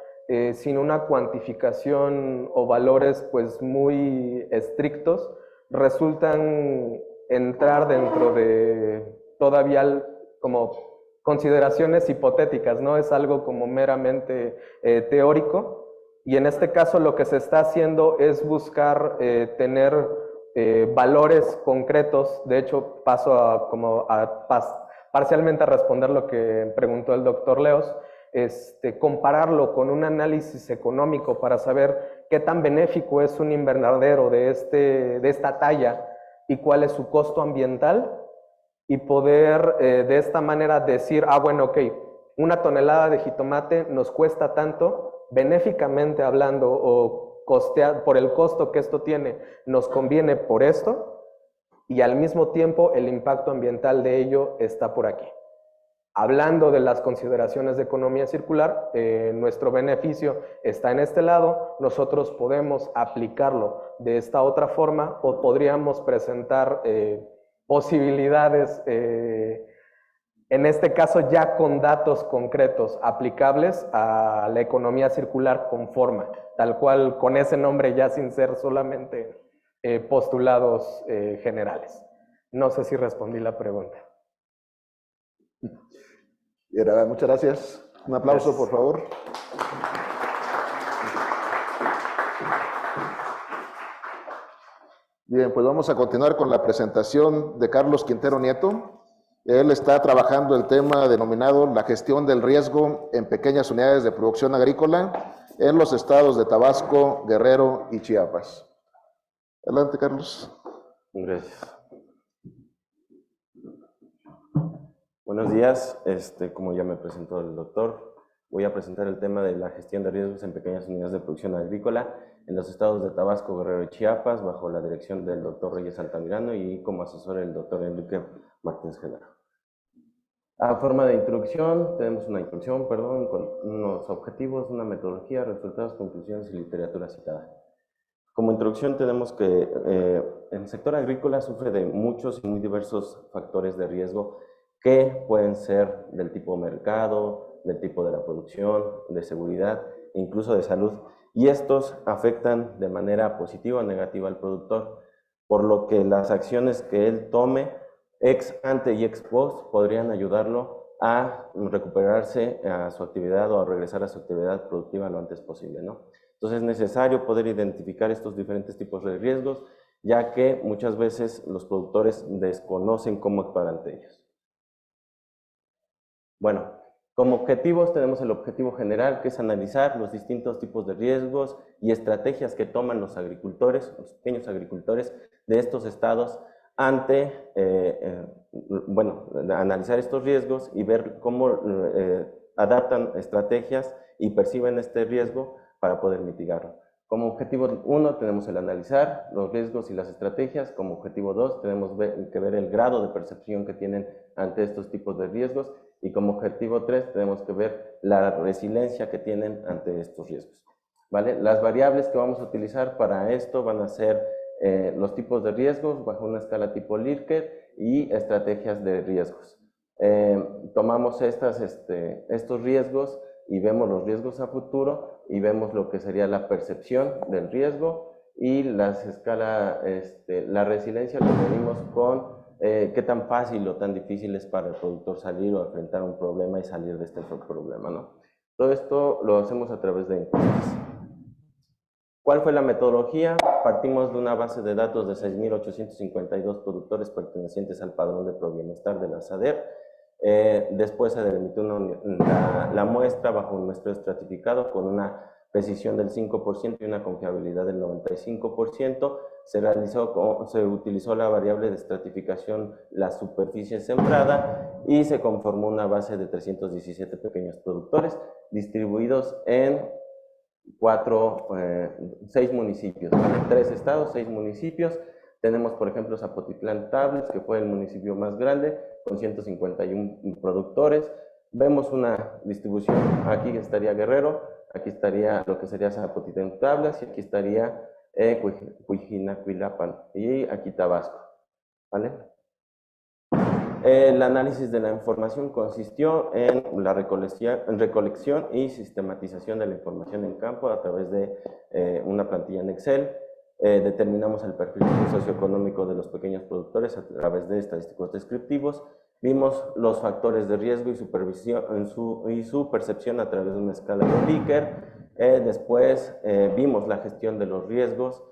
sin una cuantificación o valores pues muy estrictos resultan entrar dentro de todavía como consideraciones hipotéticas, no es algo como meramente teórico. Y en este caso lo que se está haciendo es buscar tener valores concretos. De hecho, paso parcialmente a responder lo que preguntó el doctor Leos, compararlo con un análisis económico para saber qué tan benéfico es un invernadero de esta talla y cuál es su costo ambiental, y poder de esta manera decir, bueno, ok, una tonelada de jitomate nos cuesta tanto, benéficamente hablando, o por el costo que esto tiene, nos conviene por esto, y al mismo tiempo el impacto ambiental de ello está por aquí. Hablando de las consideraciones de economía circular, nuestro beneficio está en este lado, nosotros podemos aplicarlo de esta otra forma, o podríamos presentar posibilidades, en este caso ya con datos concretos aplicables a la economía circular con forma, tal cual, con ese nombre, ya sin ser solamente postulados generales. No sé si respondí la pregunta. Bien, muchas gracias. Un aplauso, Gracias. por favor. Bien, pues vamos a continuar con la presentación de Carlos Quintero Nieto. Él está trabajando el tema denominado la gestión del riesgo en pequeñas unidades de producción agrícola en los estados de Tabasco, Guerrero y Chiapas. Adelante, Carlos. Gracias. Buenos días. Como ya me presentó el doctor, voy a presentar el tema de la gestión de riesgos en pequeñas unidades de producción agrícola en los estados de Tabasco, Guerrero y Chiapas, bajo la dirección del doctor Reyes Altamirano y como asesor el doctor Enrique Martínez Genaro. A forma de introducción, tenemos una introducción, con unos objetivos, una metodología, resultados, conclusiones y literatura citada. Como introducción tenemos que el sector agrícola sufre de muchos y muy diversos factores de riesgo que pueden ser del tipo mercado, del tipo de la producción, de seguridad e incluso de salud. Y estos afectan de manera positiva o negativa al productor, por lo que las acciones que él tome ex ante y ex post podrían ayudarlo a recuperarse a su actividad o a regresar a su actividad productiva lo antes posible, ¿no? Entonces es necesario poder identificar estos diferentes tipos de riesgos, ya que muchas veces los productores desconocen cómo actuar ante ellos. Bueno, como objetivos tenemos el objetivo general, que es analizar los distintos tipos de riesgos y estrategias que toman los agricultores, los pequeños agricultores de estos estados ante, analizar estos riesgos y ver cómo adaptan estrategias y perciben este riesgo para poder mitigarlo. Como objetivo 1 tenemos el analizar los riesgos y las estrategias. Como objetivo 2 tenemos que ver el grado de percepción que tienen ante estos tipos de riesgos. Y como objetivo 3 tenemos que ver la resiliencia que tienen ante estos riesgos, ¿vale? Las variables que vamos a utilizar para esto van a ser los tipos de riesgos bajo una escala tipo Likert y estrategias de riesgos. Tomamos estos riesgos y vemos los riesgos a futuro y vemos lo que sería la percepción del riesgo y la resiliencia lo medimos con qué tan fácil o tan difícil es para el productor salir o enfrentar un problema y salir de este problema, ¿no? Todo esto lo hacemos a través de encuestas. ¿Cuál fue la metodología? Partimos de una base de datos de 6.852 productores pertenecientes al padrón de Probienestar de la SADER. Después se delimitó la muestra bajo un muestreo estratificado con una precisión del 5% y una confiabilidad del 95%. Se utilizó la variable de estratificación, la superficie sembrada, y se conformó una base de 317 pequeños productores distribuidos en 6 municipios, 3 estados, 6 municipios. Tenemos, por ejemplo, Zapotitlán Tables, que fue el municipio más grande, con 151 productores. Vemos una distribución, aquí estaría Guerrero, aquí estaría lo que sería Zapotitlán Tablas, y aquí estaría Cuijinacuilapan, y aquí Tabasco, ¿vale? El análisis de la información consistió en la recolección y sistematización de la información en campo a través de una plantilla en Excel. Determinamos el perfil socioeconómico de los pequeños productores a través de estadísticos descriptivos. Vimos los factores de riesgo y su percepción a través de una escala de Likert. Después vimos la gestión de los riesgos.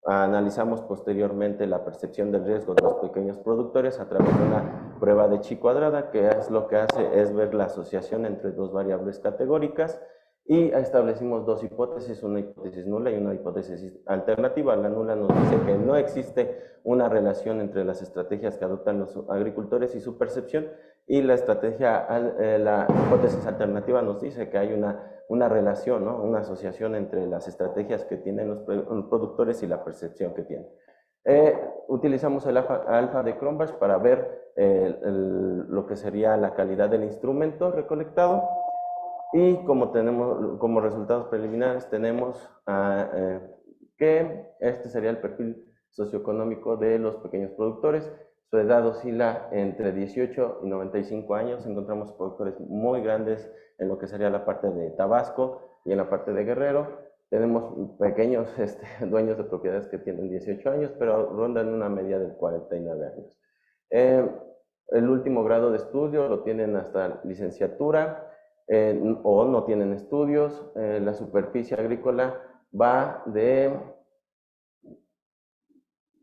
Analizamos posteriormente la percepción del riesgo de los pequeños productores a través de una prueba de chi cuadrada, que lo que hace es ver la asociación entre dos variables categóricas, y establecimos dos hipótesis, una hipótesis nula y una hipótesis alternativa. La nula nos dice que no existe una relación entre las estrategias que adoptan los agricultores y su percepción, y la hipótesis alternativa nos dice que hay una relación, ¿no? Una asociación entre las estrategias que tienen los productores y la percepción que tienen. Utilizamos el alfa de Cronbach para ver lo que sería la calidad del instrumento recolectado, y como resultados preliminares tenemos que este sería el perfil socioeconómico de los pequeños productores. Su edad oscila entre 18 y 95 años. Encontramos productores muy grandes en lo que sería la parte de Tabasco y en la parte de Guerrero. Tenemos pequeños dueños de propiedades que tienen 18 años, pero rondan una media de 49 años. El último grado de estudio lo tienen hasta licenciatura, o no tienen estudios. La superficie agrícola va de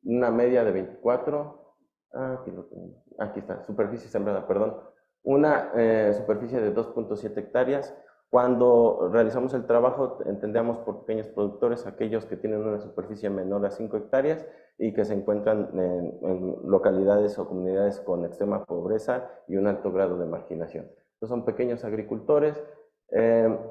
una media de 24, aquí está, superficie sembrada, perdón, una superficie de 2.7 hectáreas. Cuando realizamos el trabajo, entendemos por pequeños productores aquellos que tienen una superficie menor a 5 hectáreas y que se encuentran en localidades o comunidades con extrema pobreza y un alto grado de marginación. Estos son pequeños agricultores,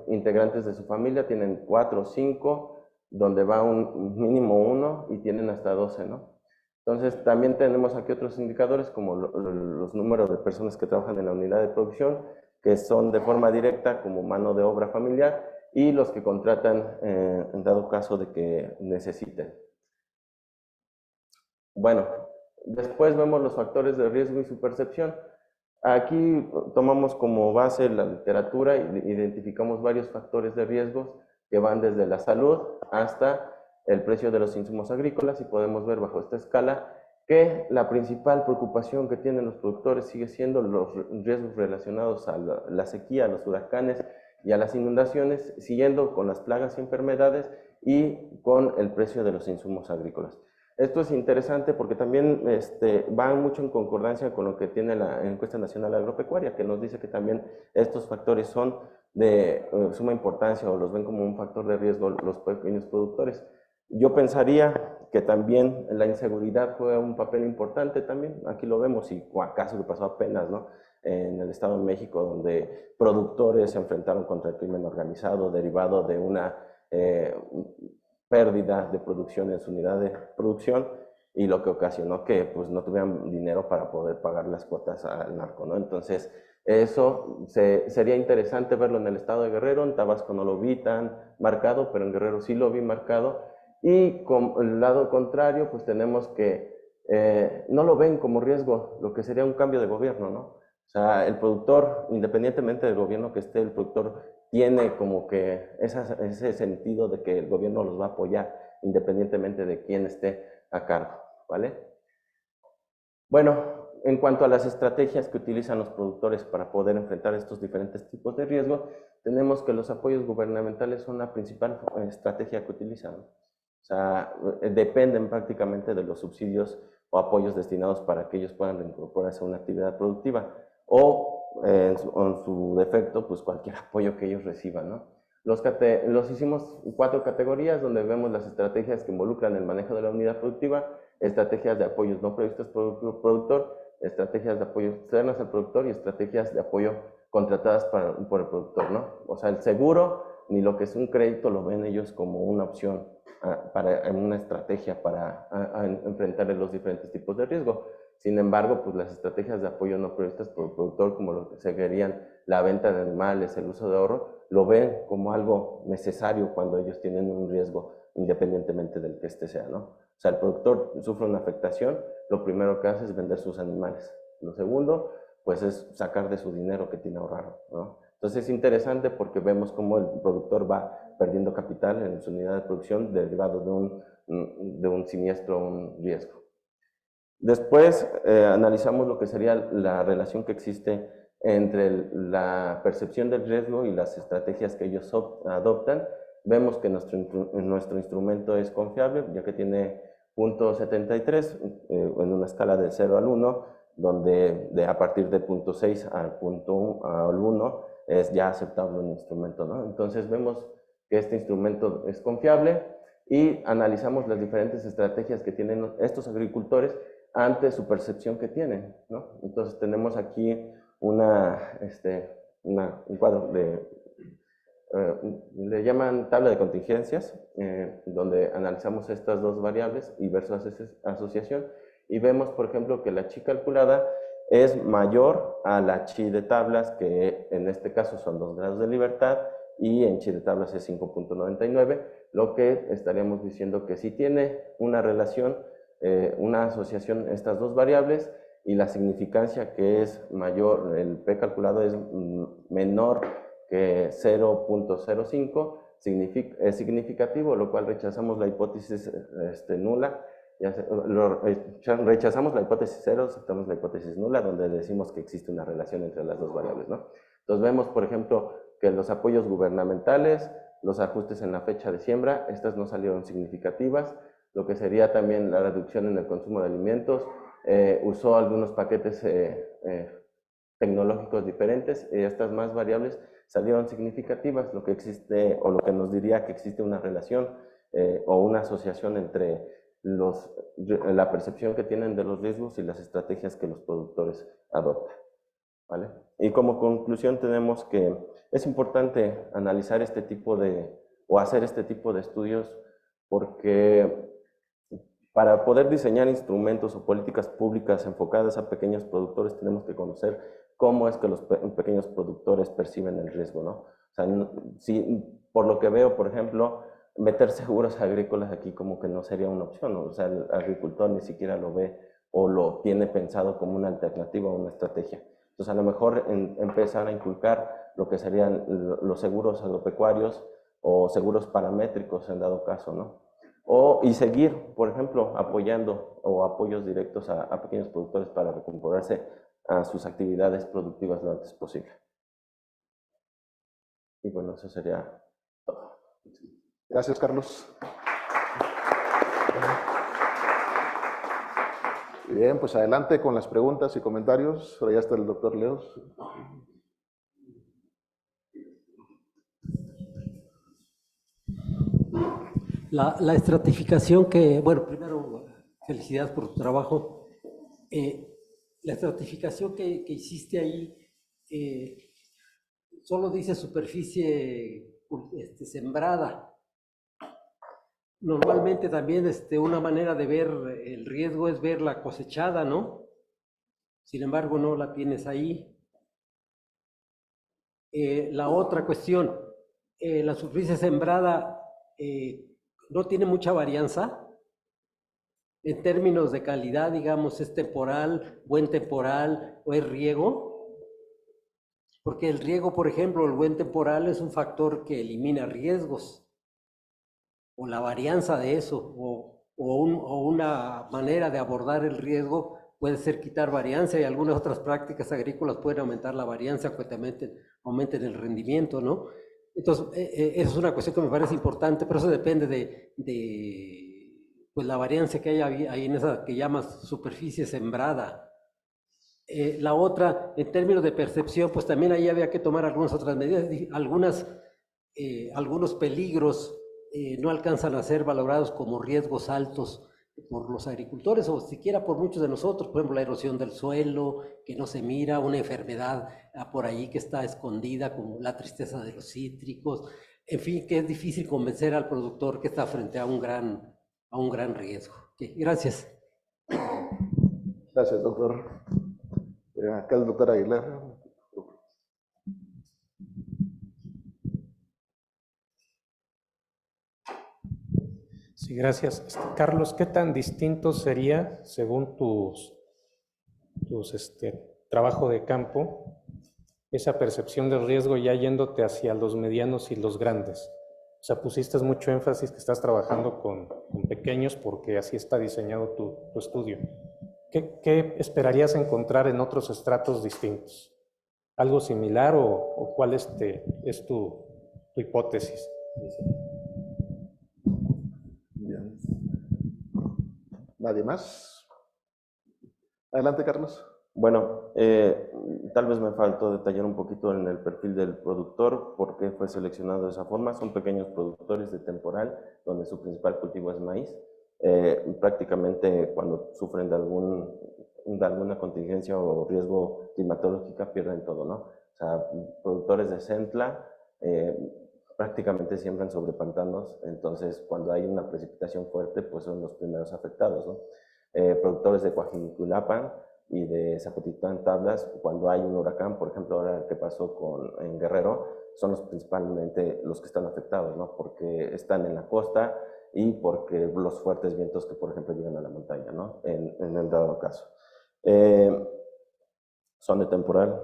integrantes de su familia, tienen 4 o 5, donde va un mínimo 1 y tienen hasta 12, ¿no? Entonces, también tenemos aquí otros indicadores como los números de personas que trabajan en la unidad de producción, que son de forma directa como mano de obra familiar, y los que contratan en dado caso de que necesiten. Bueno, después vemos los factores de riesgo y su percepción. Aquí tomamos como base la literatura y identificamos varios factores de riesgos que van desde la salud hasta el precio de los insumos agrícolas, y podemos ver bajo esta escala que la principal preocupación que tienen los productores sigue siendo los riesgos relacionados a la sequía, a los huracanes y a las inundaciones, siguiendo con las plagas y enfermedades y con el precio de los insumos agrícolas. Esto es interesante porque también va mucho en concordancia con lo que tiene la Encuesta Nacional Agropecuaria, que nos dice que también estos factores son de suma importancia, o los ven como un factor de riesgo los pequeños productores. Yo pensaría que también la inseguridad juega un papel importante también. Aquí lo vemos, y acaso que pasó apenas, ¿no?, en el Estado de México, donde productores se enfrentaron contra el crimen organizado derivado de una pérdida de producción en su unidad de producción, y lo que ocasionó que pues no tuvieran dinero para poder pagar las cuotas al narco, ¿no? Entonces, Eso sería interesante verlo en el estado de Guerrero. En Tabasco no lo vi tan marcado, pero en Guerrero sí lo vi marcado. Y con el lado contrario, pues tenemos que no lo ven como riesgo, lo que sería un cambio de gobierno, ¿no? O sea, el productor, independientemente del gobierno que esté, el productor tiene como que ese sentido de que el gobierno los va a apoyar, independientemente de quién esté a cargo, ¿vale? Bueno, en cuanto a las estrategias que utilizan los productores para poder enfrentar estos diferentes tipos de riesgo, tenemos que los apoyos gubernamentales son la principal estrategia que utilizan. O sea, dependen prácticamente de los subsidios o apoyos destinados para que ellos puedan reincorporarse a una actividad productiva o en su defecto, pues cualquier apoyo que ellos reciban, ¿no? Los hicimos 4 categorías donde vemos las estrategias que involucran el manejo de la unidad productiva, estrategias de apoyos no previstos por el productor, estrategias de apoyo externas al productor y estrategias de apoyo contratadas por el productor, ¿no? O sea, el seguro ni lo que es un crédito lo ven ellos como una opción para una estrategia para enfrentar los diferentes tipos de riesgo. Sin embargo, pues las estrategias de apoyo no previstas por el productor, como lo que serían la venta de animales, el uso de ahorro, lo ven como algo necesario cuando ellos tienen un riesgo, independientemente del que este sea, ¿no? O sea, el productor sufre una afectación, lo primero que hace es vender sus animales. Lo segundo, pues es sacar de su dinero que tiene ahorrado, ¿no? Entonces es interesante porque vemos cómo el productor va perdiendo capital en su unidad de producción derivado de un siniestro, un riesgo. Después analizamos lo que sería la relación que existe entre la percepción del riesgo y las estrategias que ellos adoptan. Vemos que nuestro instrumento es confiable, ya que tiene 0.73 en una escala de 0 al 1, donde a partir de 0.6 al 1 es ya aceptable un instrumento, ¿no? Entonces vemos que este instrumento es confiable y analizamos las diferentes estrategias que tienen estos agricultores ante su percepción que tienen, ¿no? Entonces tenemos aquí un cuadro le llaman tabla de contingencias, donde analizamos estas dos variables y versus asociación, y vemos, por ejemplo, que la chi calculada es mayor a la chi de tablas, que en este caso son 2 grados de libertad, y en chi de tablas es 5.99, lo que estaríamos diciendo que sí tiene una relación, una asociación estas dos variables, y la significancia que es mayor, el P calculado es menor que 0.05, es significativo, lo cual rechazamos la hipótesis nula, rechazamos la hipótesis 0, aceptamos la hipótesis nula, donde decimos que existe una relación entre las dos variables, ¿no? Entonces vemos, por ejemplo, que los apoyos gubernamentales, los ajustes en la fecha de siembra, estas no salieron significativas, lo que sería también la reducción en el consumo de alimentos, usó algunos paquetes tecnológicos diferentes, y estas más variables salieron significativas, lo que existe, o lo que nos diría que existe una relación o una asociación entre la percepción que tienen de los riesgos y las estrategias que los productores adoptan, ¿vale? Y como conclusión tenemos que es importante analizar este tipo o hacer este tipo de estudios, porque para poder diseñar instrumentos o políticas públicas enfocadas a pequeños productores tenemos que conocer cómo es que los pequeños productores perciben el riesgo, ¿no? O sea, si, por lo que veo, por ejemplo, meter seguros agrícolas aquí como que no sería una opción, ¿no? O sea, el agricultor ni siquiera lo ve o lo tiene pensado como una alternativa o una estrategia. Entonces, a lo mejor empezar a inculcar lo que serían los seguros agropecuarios o seguros paramétricos en dado caso, ¿no? Y seguir, por ejemplo, apoyando o apoyos directos a pequeños productores para recomponerse a sus actividades productivas lo antes posible. Y bueno, eso sería todo. Gracias, Carlos. Bien, pues adelante con las preguntas y comentarios. Ahora ya está el doctor Leos. La estratificación bueno, primero, felicidades por tu trabajo. La estratificación que hiciste ahí solo dice superficie sembrada. Normalmente también una manera de ver el riesgo es ver la cosechada, ¿no? Sin embargo, no la tienes ahí. La otra cuestión, la superficie sembrada no tiene mucha varianza en términos de calidad, digamos, es temporal, buen temporal o es riego, porque el riego, por ejemplo, el buen temporal es un factor que elimina riesgos, o la varianza de eso, o una manera de abordar el riesgo puede ser quitar varianza, y algunas otras prácticas agrícolas pueden aumentar la varianza, que también aumenten el rendimiento, ¿no? Entonces, esa es una cuestión que me parece importante, pero eso depende pues, la varianza que hay ahí en esa que llamas superficie sembrada. La otra, en términos de percepción, pues también ahí había que tomar algunas otras medidas, algunos peligros no alcanzan a ser valorados como riesgos altos por los agricultores o siquiera por muchos de nosotros, por ejemplo, la erosión del suelo, que no se mira, una enfermedad por ahí que está escondida, como la tristeza de los cítricos, en fin, que es difícil convencer al productor que está frente a un gran riesgo. Okay, gracias. Gracias, doctor. Acá el doctor Aguilar. Sí, gracias. Carlos, ¿qué tan distinto sería, según trabajo de campo, esa percepción del riesgo ya yéndote hacia los medianos y los grandes? O sea, pusiste mucho énfasis que estás trabajando con pequeños porque así está diseñado tu estudio. ¿Qué esperarías encontrar en otros estratos distintos? ¿Algo similar o cuál es tu hipótesis? Bien. ¿Nadie más? Adelante, Carlos. Bueno, tal vez me faltó detallar un poquito en el perfil del productor, por qué fue seleccionado de esa forma. Son pequeños productores de temporal, donde su principal cultivo es maíz. Prácticamente cuando sufren de alguna contingencia o riesgo climatológica pierden todo, ¿no? O sea, productores de centla prácticamente siembran sobre pantanos, entonces cuando hay una precipitación fuerte, pues son los primeros afectados, ¿no? Productores de Coajiculapa y de Zapotitlán Tablas, cuando hay un huracán, por ejemplo, ahora que pasó en Guerrero, son principalmente los que están afectados, ¿no? Porque están en la costa y porque los fuertes vientos que, por ejemplo, llegan a la montaña, ¿no? En el dado caso. Son de temporal.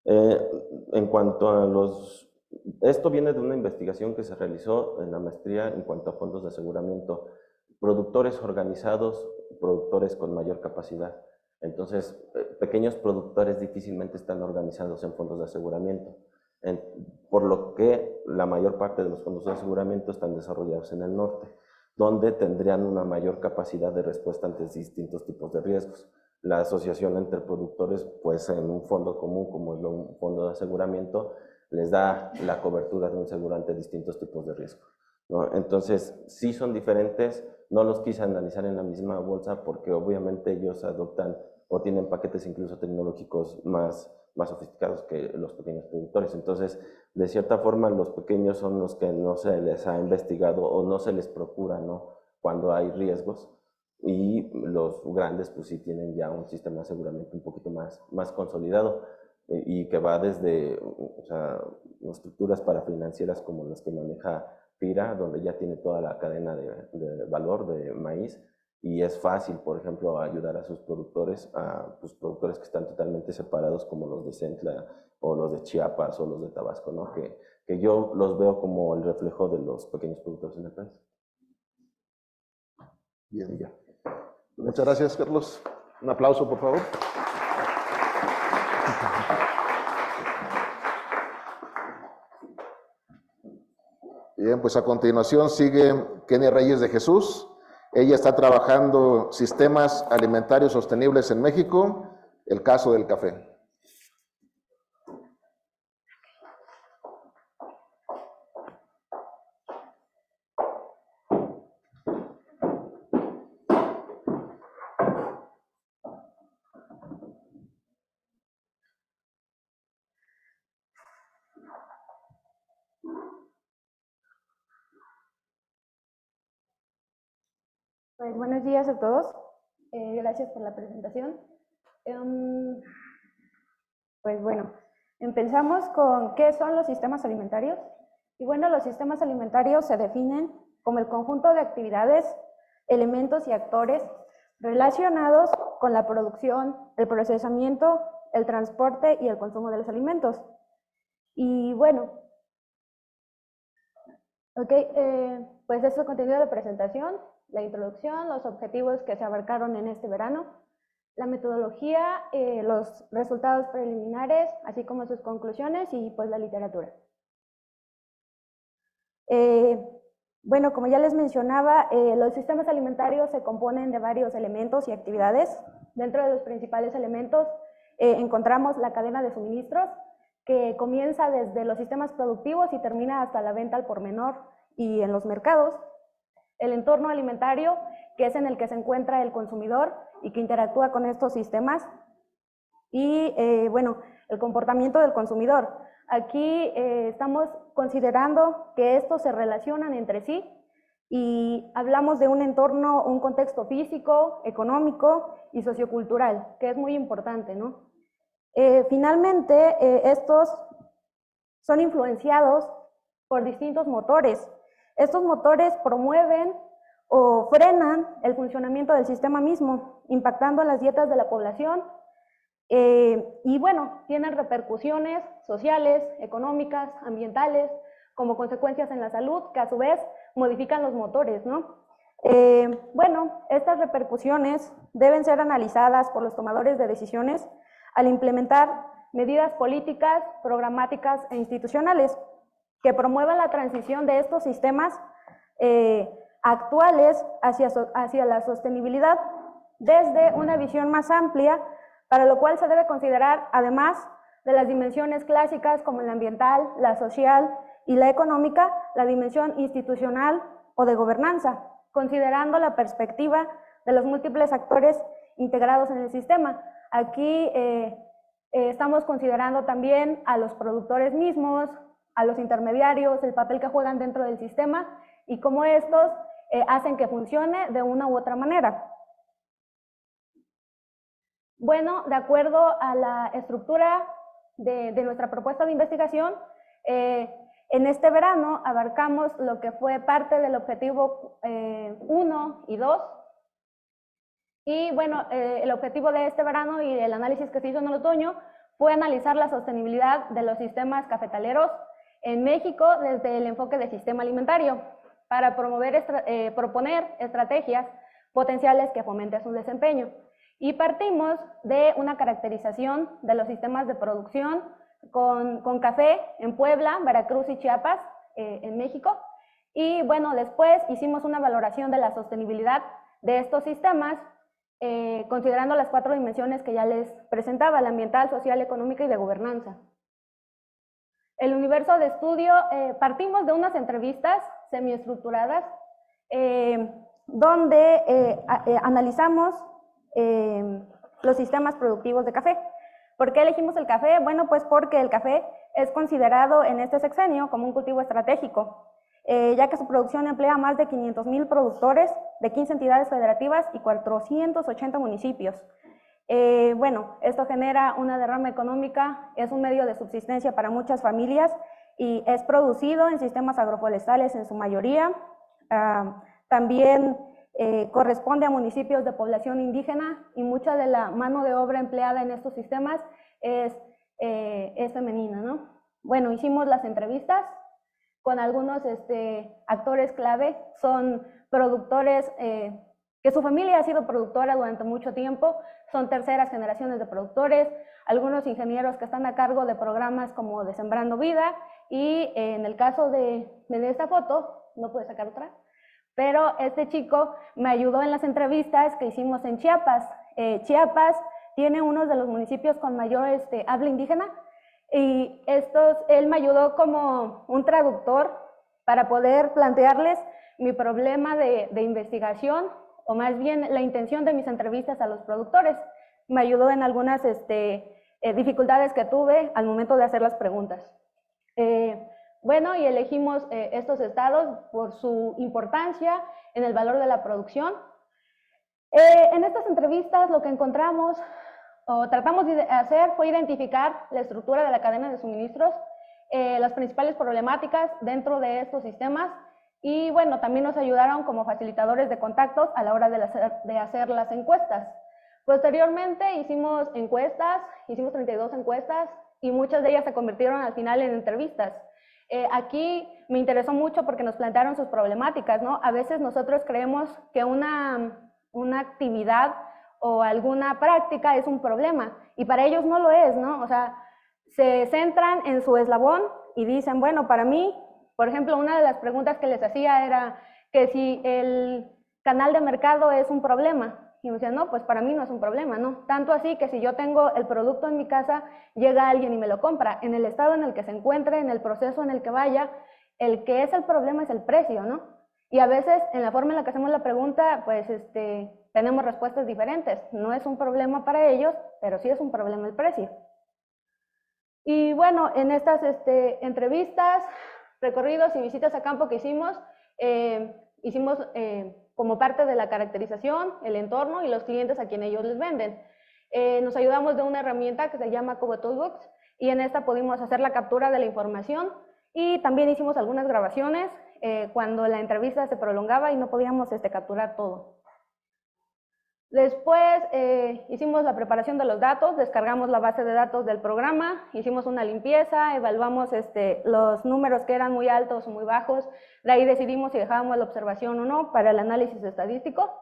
En cuanto a esto viene de una investigación que se realizó en la maestría en cuanto a fondos de aseguramiento. Productores organizados, productores con mayor capacidad. Entonces, pequeños productores difícilmente están organizados en fondos de aseguramiento, por lo que la mayor parte de los fondos de aseguramiento están desarrollados en el norte, donde tendrían una mayor capacidad de respuesta ante distintos tipos de riesgos. La asociación entre productores, pues en un fondo común como es un fondo de aseguramiento, les da la cobertura de un seguro ante distintos tipos de riesgo, ¿no? Entonces, sí son diferentes, no los quise analizar en la misma bolsa porque obviamente ellos adoptan o tienen paquetes incluso tecnológicos más sofisticados que los pequeños productores. Entonces, de cierta forma, los pequeños son los que no se les ha investigado o no se les procura, ¿no? Cuando hay riesgos. Y los grandes, pues sí tienen ya un sistema de aseguramiento un poquito más consolidado y que va desde, o sea, estructuras parafinancieras como las que maneja FIRA, donde ya tiene toda la cadena de valor de maíz, y es fácil, por ejemplo, ayudar a sus productores, pues, productores que están totalmente separados, como los de Centla o los de Chiapas o los de Tabasco, ¿no? Que yo los veo como el reflejo de los pequeños productores en el país. Bien, ya. Muchas gracias, Carlos. Un aplauso, por favor. Bien, pues a continuación sigue Kenia Reyes de Jesús. Ella está trabajando sistemas alimentarios sostenibles en México, el caso del café. Pues buenos días a todos. Gracias por la presentación. Pues bueno, Empezamos con qué son los sistemas alimentarios. Y bueno, los sistemas alimentarios se definen como el conjunto de actividades, elementos y actores relacionados con la producción, el procesamiento, el transporte y el consumo de los alimentos. Y bueno, pues este es el contenido de la presentación, la introducción, los objetivos que se abarcaron en este verano, la metodología, los resultados preliminares, así como sus conclusiones y pues la literatura. Bueno, como ya les mencionaba, los sistemas alimentarios se componen de varios elementos y actividades. Dentro de los principales elementos encontramos la cadena de suministros, que comienza desde los sistemas productivos y termina hasta la venta al por menor y en los mercados. El entorno alimentario, que es en el que se encuentra el consumidor y que interactúa con estos sistemas. Y bueno, el comportamiento del consumidor. Aquí estamos considerando que estos se relacionan entre sí y hablamos de un entorno, un contexto físico, económico y sociocultural, que es muy importante, ¿no? Finalmente, estos son influenciados por distintos motores. Estos motores promueven o frenan el funcionamiento del sistema mismo, impactando las dietas de la población. Y bueno, tienen repercusiones sociales, económicas, ambientales, como consecuencias en la salud, que a su vez modifican los motores, ¿no? Bueno, estas repercusiones deben ser analizadas por los tomadores de decisiones al implementar medidas políticas, programáticas e institucionales que promuevan la transición de estos sistemas actuales hacia la sostenibilidad desde una visión más amplia, para lo cual se debe considerar, además de las dimensiones clásicas como la ambiental, la social y la económica, la dimensión institucional o de gobernanza, considerando la perspectiva de los múltiples actores integrados en el sistema. Aquí estamos considerando también a los productores mismos, a los intermediarios, el papel que juegan dentro del sistema y cómo estos hacen que funcione de una u otra manera. Bueno, de acuerdo a la estructura de nuestra propuesta de investigación, en este verano abarcamos lo que fue parte del objetivo 1 y 2. Y bueno, el objetivo de este verano y el análisis que se hizo en el otoño fue analizar la sostenibilidad de los sistemas cafetaleros en México desde el enfoque de sistema alimentario, para proponer estrategias potenciales que fomenten su desempeño. Y partimos de una caracterización de los sistemas de producción con café en Puebla, Veracruz y Chiapas, en México. Y bueno, después hicimos una valoración de la sostenibilidad de estos sistemas, considerando las 4 dimensiones que ya les presentaba: la ambiental, social, económica y de gobernanza. El universo de estudio, partimos de unas entrevistas semiestructuradas, donde analizamos los sistemas productivos de café. ¿Por qué elegimos el café? Bueno, pues porque el café es considerado en este sexenio como un cultivo estratégico, ya que su producción emplea a más de 500,000 productores de 15 entidades federativas y 480 municipios. Bueno, esto genera una derrama económica, es un medio de subsistencia para muchas familias y es producido en sistemas agroforestales en su mayoría. También corresponde a municipios de población indígena y mucha de la mano de obra empleada en estos sistemas es femenina, ¿no? Bueno, hicimos las entrevistas con algunos actores clave, son productores que su familia ha sido productora durante mucho tiempo, son terceras generaciones de productores, algunos ingenieros que están a cargo de programas como de Sembrando Vida, y en el caso de esta foto, no pude sacar otra, pero este chico me ayudó en las entrevistas que hicimos en Chiapas. Chiapas tiene uno de los municipios con mayor habla indígena, y él me ayudó como un traductor para poder plantearles mi problema de investigación, o más bien la intención de mis entrevistas a los productores. Me ayudó en algunas dificultades que tuve al momento de hacer las preguntas. Bueno, y elegimos estos estados por su importancia en el valor de la producción. En estas entrevistas lo que encontramos tratamos de hacer fue identificar la estructura de la cadena de suministros, las principales problemáticas dentro de estos sistemas y bueno, también nos ayudaron como facilitadores de contactos a la hora de hacer las encuestas. Posteriormente hicimos encuestas, hicimos 32 encuestas y muchas de ellas se convirtieron al final en entrevistas. Aquí me interesó mucho porque nos plantearon sus problemáticas, ¿no? A veces nosotros creemos que una actividad o alguna práctica es un problema y para ellos no lo es, ¿no? O sea, se centran en su eslabón y dicen, bueno, para mí, por ejemplo, una de las preguntas que les hacía era que si el canal de mercado es un problema. Y me decían, no, pues para mí no es un problema, ¿no? Tanto así que si yo tengo el producto en mi casa, llega alguien y me lo compra. En el estado en el que se encuentre, en el proceso en el que vaya, el que es el problema es el precio, ¿no? Y a veces, en la forma en la que hacemos la pregunta, pues tenemos respuestas diferentes. No es un problema para ellos, pero sí es un problema el precio. Y bueno, en estas entrevistas, recorridos y visitas a campo que hicimos como parte de la caracterización, el entorno y los clientes a quienes ellos les venden. Nos ayudamos de una herramienta que se llama Cobo Toolbox y en esta pudimos hacer la captura de la información y también hicimos algunas grabaciones cuando la entrevista se prolongaba y no podíamos capturar todo. Después hicimos la preparación de los datos, descargamos la base de datos del programa, hicimos una limpieza, evaluamos los números que eran muy altos o muy bajos, de ahí decidimos si dejábamos la observación o no para el análisis estadístico,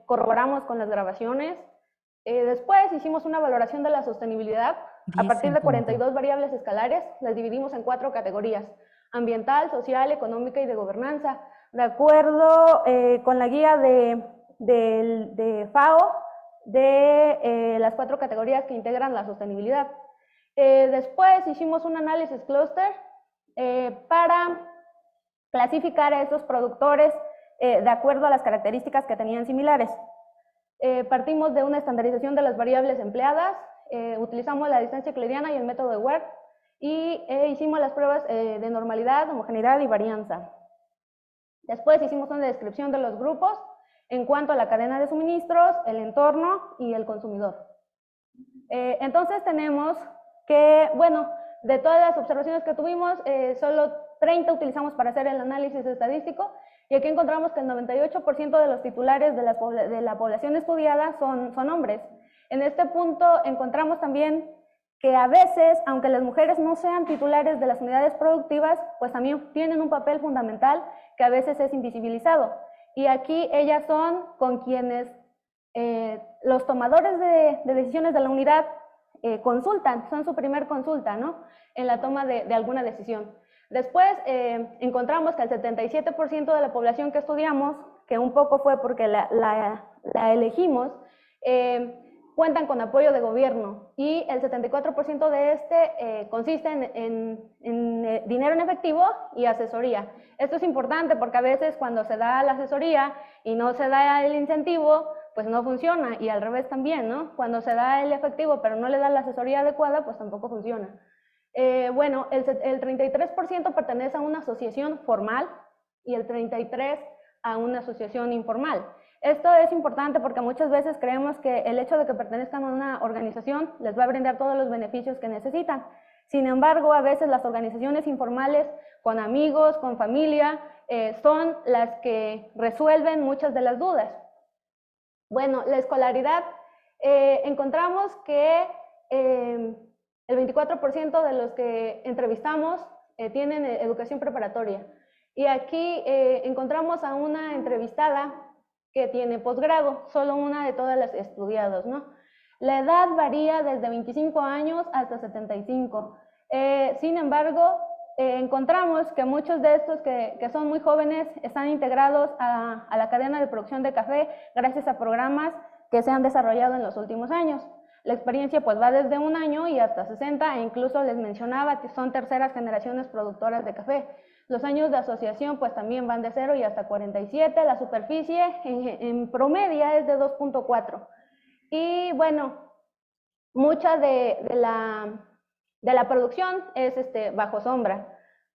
corroboramos con las grabaciones, después hicimos una valoración de la sostenibilidad, a partir de 42 variables escalares, las dividimos en 4 categorías, ambiental, social, económica y de gobernanza, de acuerdo con la guía de FAO de las 4 categorías que integran la sostenibilidad. Después hicimos un análisis clúster para clasificar a estos productores de acuerdo a las características que tenían similares. Partimos de una estandarización de las variables empleadas, utilizamos la distancia euclidiana y el método de Wert y hicimos las pruebas de normalidad, homogeneidad y varianza. Después hicimos una descripción de los grupos en cuanto a la cadena de suministros, el entorno y el consumidor. Entonces tenemos que, bueno, de todas las observaciones que tuvimos, solo 30 utilizamos para hacer el análisis estadístico y aquí encontramos que el 98% de los titulares de la población estudiada son hombres. En este punto encontramos también que a veces, aunque las mujeres no sean titulares de las unidades productivas, pues también tienen un papel fundamental que a veces es invisibilizado. Y aquí ellas son con quienes los tomadores de decisiones de la unidad consultan, son su primer consulta, ¿no? En la toma de alguna decisión. Después encontramos que el 77% de la población que estudiamos, que un poco fue porque la elegimos, cuentan con apoyo de gobierno y el 74% de consiste en dinero en efectivo y asesoría. Esto es importante porque a veces cuando se da la asesoría y no se da el incentivo, pues no funciona y al revés también, ¿no? Cuando se da el efectivo pero no le da la asesoría adecuada, pues tampoco funciona. Bueno, el 33% pertenece a una asociación formal y el 33% a una asociación informal. Esto es importante porque muchas veces creemos que el hecho de que pertenezcan a una organización les va a brindar todos los beneficios que necesitan. Sin embargo, a veces las organizaciones informales, con amigos, con familia, son las que resuelven muchas de las dudas. Bueno, la escolaridad, encontramos que el 24% de los que entrevistamos tienen educación preparatoria. Y aquí encontramos a una entrevistada que tiene posgrado, solo una de todas las estudiadas, ¿no? La edad varía desde 25 años hasta 75. Sin embargo, encontramos que muchos de estos que son muy jóvenes están integrados a la cadena de producción de café gracias a programas que se han desarrollado en los últimos años. La experiencia pues va desde 1 año y hasta 60 e incluso les mencionaba que son terceras generaciones productoras de café. Los años de asociación pues también van de 0 y hasta 47, la superficie en promedio es de 2.4. Y bueno, mucha de la producción es bajo sombra.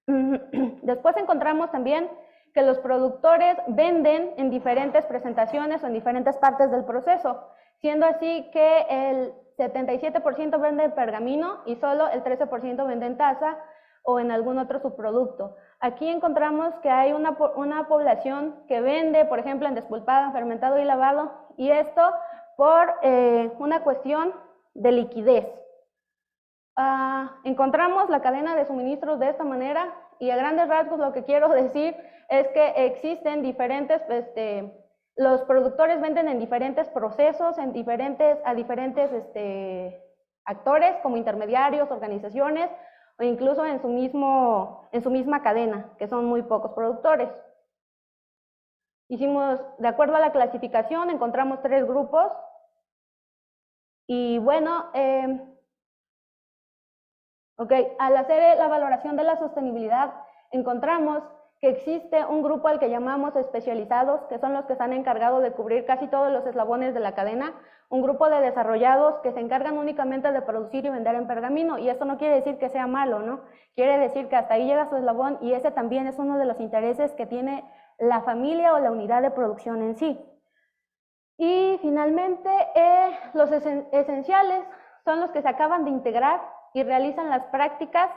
Después encontramos también que los productores venden en diferentes presentaciones o en diferentes partes del proceso, siendo así que el 77% vende en pergamino y solo el 13% vende en taza o en algún otro subproducto. Aquí encontramos que hay una población que vende, por ejemplo, en despulpado, fermentado y lavado, y esto por una cuestión de liquidez. Encontramos la cadena de suministros de esta manera, y a grandes rasgos lo que quiero decir es que existen diferentes, los productores venden en diferentes procesos, a diferentes actores como intermediarios, organizaciones, o incluso en su misma cadena, que son muy pocos productores. De acuerdo a la clasificación, encontramos 3 grupos, y bueno, al hacer la valoración de la sostenibilidad, encontramos que existe un grupo al que llamamos especializados, que son los que están encargados de cubrir casi todos los eslabones de la cadena, un grupo de desarrollados que se encargan únicamente de producir y vender en pergamino, y esto no quiere decir que sea malo, ¿no? Quiere decir que hasta ahí llega su eslabón, y ese también es uno de los intereses que tiene la familia o la unidad de producción en sí. Y finalmente, los esenciales son los que se acaban de integrar y realizan las prácticas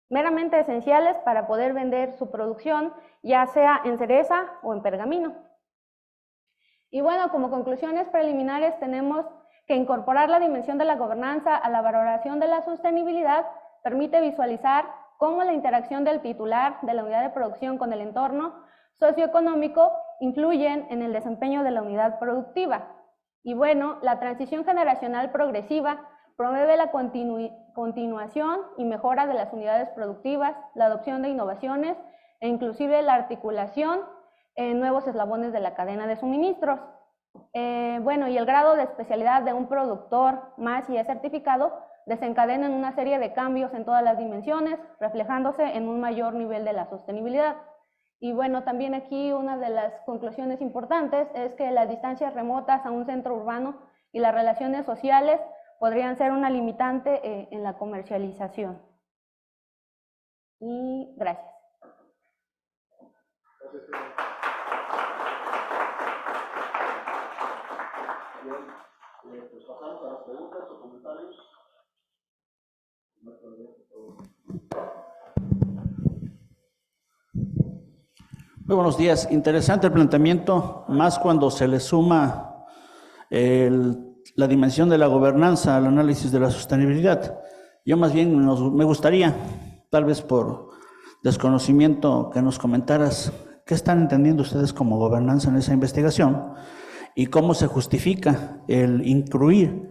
meramente esenciales para poder vender su producción, ya sea en cereza o en pergamino. Y bueno, como conclusiones preliminares tenemos que incorporar la dimensión de la gobernanza a la valoración de la sostenibilidad permite visualizar cómo la interacción del titular de la unidad de producción con el entorno socioeconómico influyen en el desempeño de la unidad productiva. Y bueno, la transición generacional progresiva promueve la continuación y mejora de las unidades productivas, la adopción de innovaciones e inclusive la articulación en nuevos eslabones de la cadena de suministros. Bueno, y el grado de especialidad de un productor más y es certificado desencadena en una serie de cambios en todas las dimensiones, reflejándose en un mayor nivel de la sostenibilidad. Y bueno, también aquí una de las conclusiones importantes es que las distancias remotas a un centro urbano y las relaciones sociales podrían ser una limitante en la comercialización. Y gracias. Bien, pues pasamos a las preguntas o comentarios. Muy buenos días. Interesante el planteamiento, más cuando se le suma la dimensión de la gobernanza al análisis de la sostenibilidad. Yo más bien me gustaría, tal vez por desconocimiento, que nos comentaras qué están entendiendo ustedes como gobernanza en esa investigación y cómo se justifica el incluir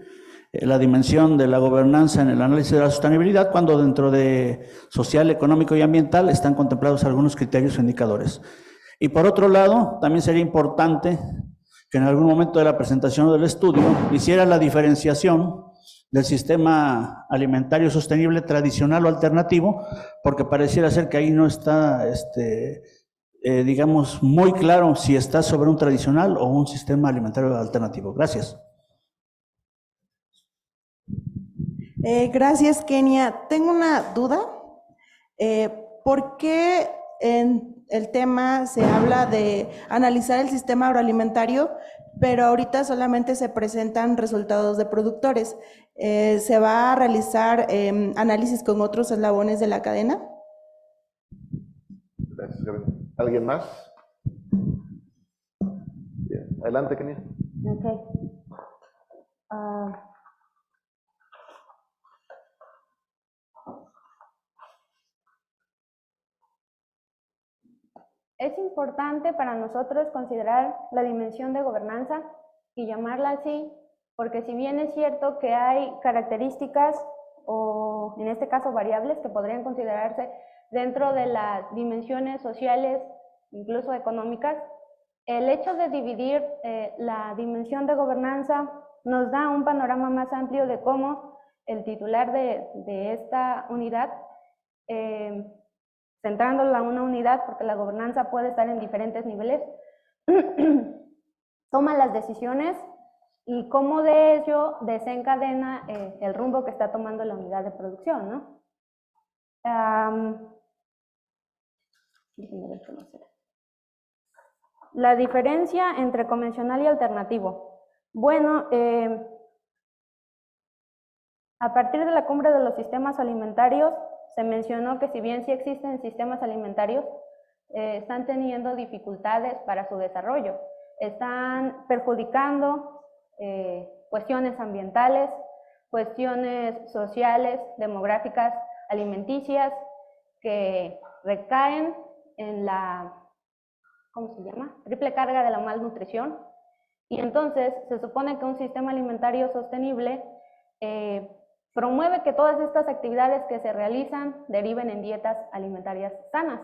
la dimensión de la gobernanza en el análisis de la sostenibilidad cuando dentro de social, económico y ambiental están contemplados algunos criterios o indicadores. Y por otro lado, también sería importante que en algún momento de la presentación del estudio hiciera la diferenciación del sistema alimentario sostenible tradicional o alternativo, porque pareciera ser que ahí no está, digamos, muy claro si está sobre un tradicional o un sistema alimentario alternativo. Gracias. Gracias, Kenia. Tengo una duda. ¿Por qué en el tema se habla de analizar el sistema agroalimentario, pero ahorita solamente se presentan resultados de productores? ¿Se va a realizar análisis con otros eslabones de la cadena? Gracias, Gabriel. ¿Alguien más? Bien. Adelante, Kenia. Ok. Es importante para nosotros considerar la dimensión de gobernanza y llamarla así, porque si bien es cierto que hay características o en este caso variables que podrían considerarse dentro de las dimensiones sociales, incluso económicas, el hecho de dividir la dimensión de gobernanza nos da un panorama más amplio de cómo el titular de esta unidad, centrándola a una unidad, porque la gobernanza puede estar en diferentes niveles, toma las decisiones y cómo de ello desencadena el rumbo que está tomando la unidad de producción, ¿no? Déjenme ver cómo será. La diferencia entre convencional y alternativo. Bueno, a partir de la cumbre de los sistemas alimentarios, se mencionó que si bien sí existen sistemas alimentarios, están teniendo dificultades para su desarrollo. Están perjudicando cuestiones ambientales, cuestiones sociales, demográficas, alimenticias, que recaen en la, ¿cómo se llama?, triple carga de la malnutrición. Y entonces se supone que un sistema alimentario sostenible promueve que todas estas actividades que se realizan deriven en dietas alimentarias sanas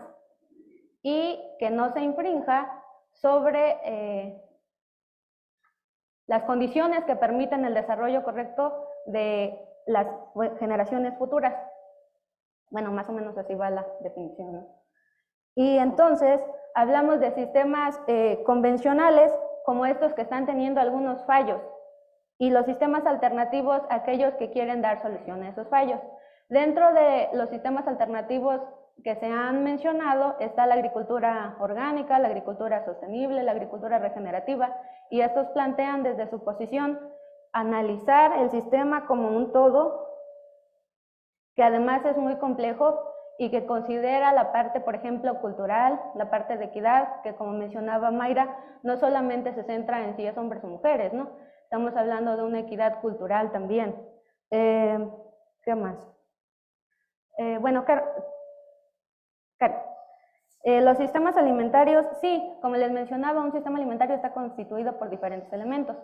y que no se infrinja sobre las condiciones que permiten el desarrollo correcto de las generaciones futuras. Bueno, más o menos así va la definición, ¿no? Y entonces hablamos de sistemas convencionales como estos que están teniendo algunos fallos, y los sistemas alternativos, aquellos que quieren dar solución a esos fallos. Dentro de los sistemas alternativos que se han mencionado está la agricultura orgánica, la agricultura sostenible, la agricultura regenerativa, y estos plantean desde su posición analizar el sistema como un todo, que además es muy complejo y que considera la parte, por ejemplo, cultural, la parte de equidad, que como mencionaba Mayra, no solamente se centra en si es hombres o mujeres, ¿no? Estamos hablando de una equidad cultural también. ¿Qué más? Bueno, los sistemas alimentarios, sí, como les mencionaba, un sistema alimentario está constituido por diferentes elementos.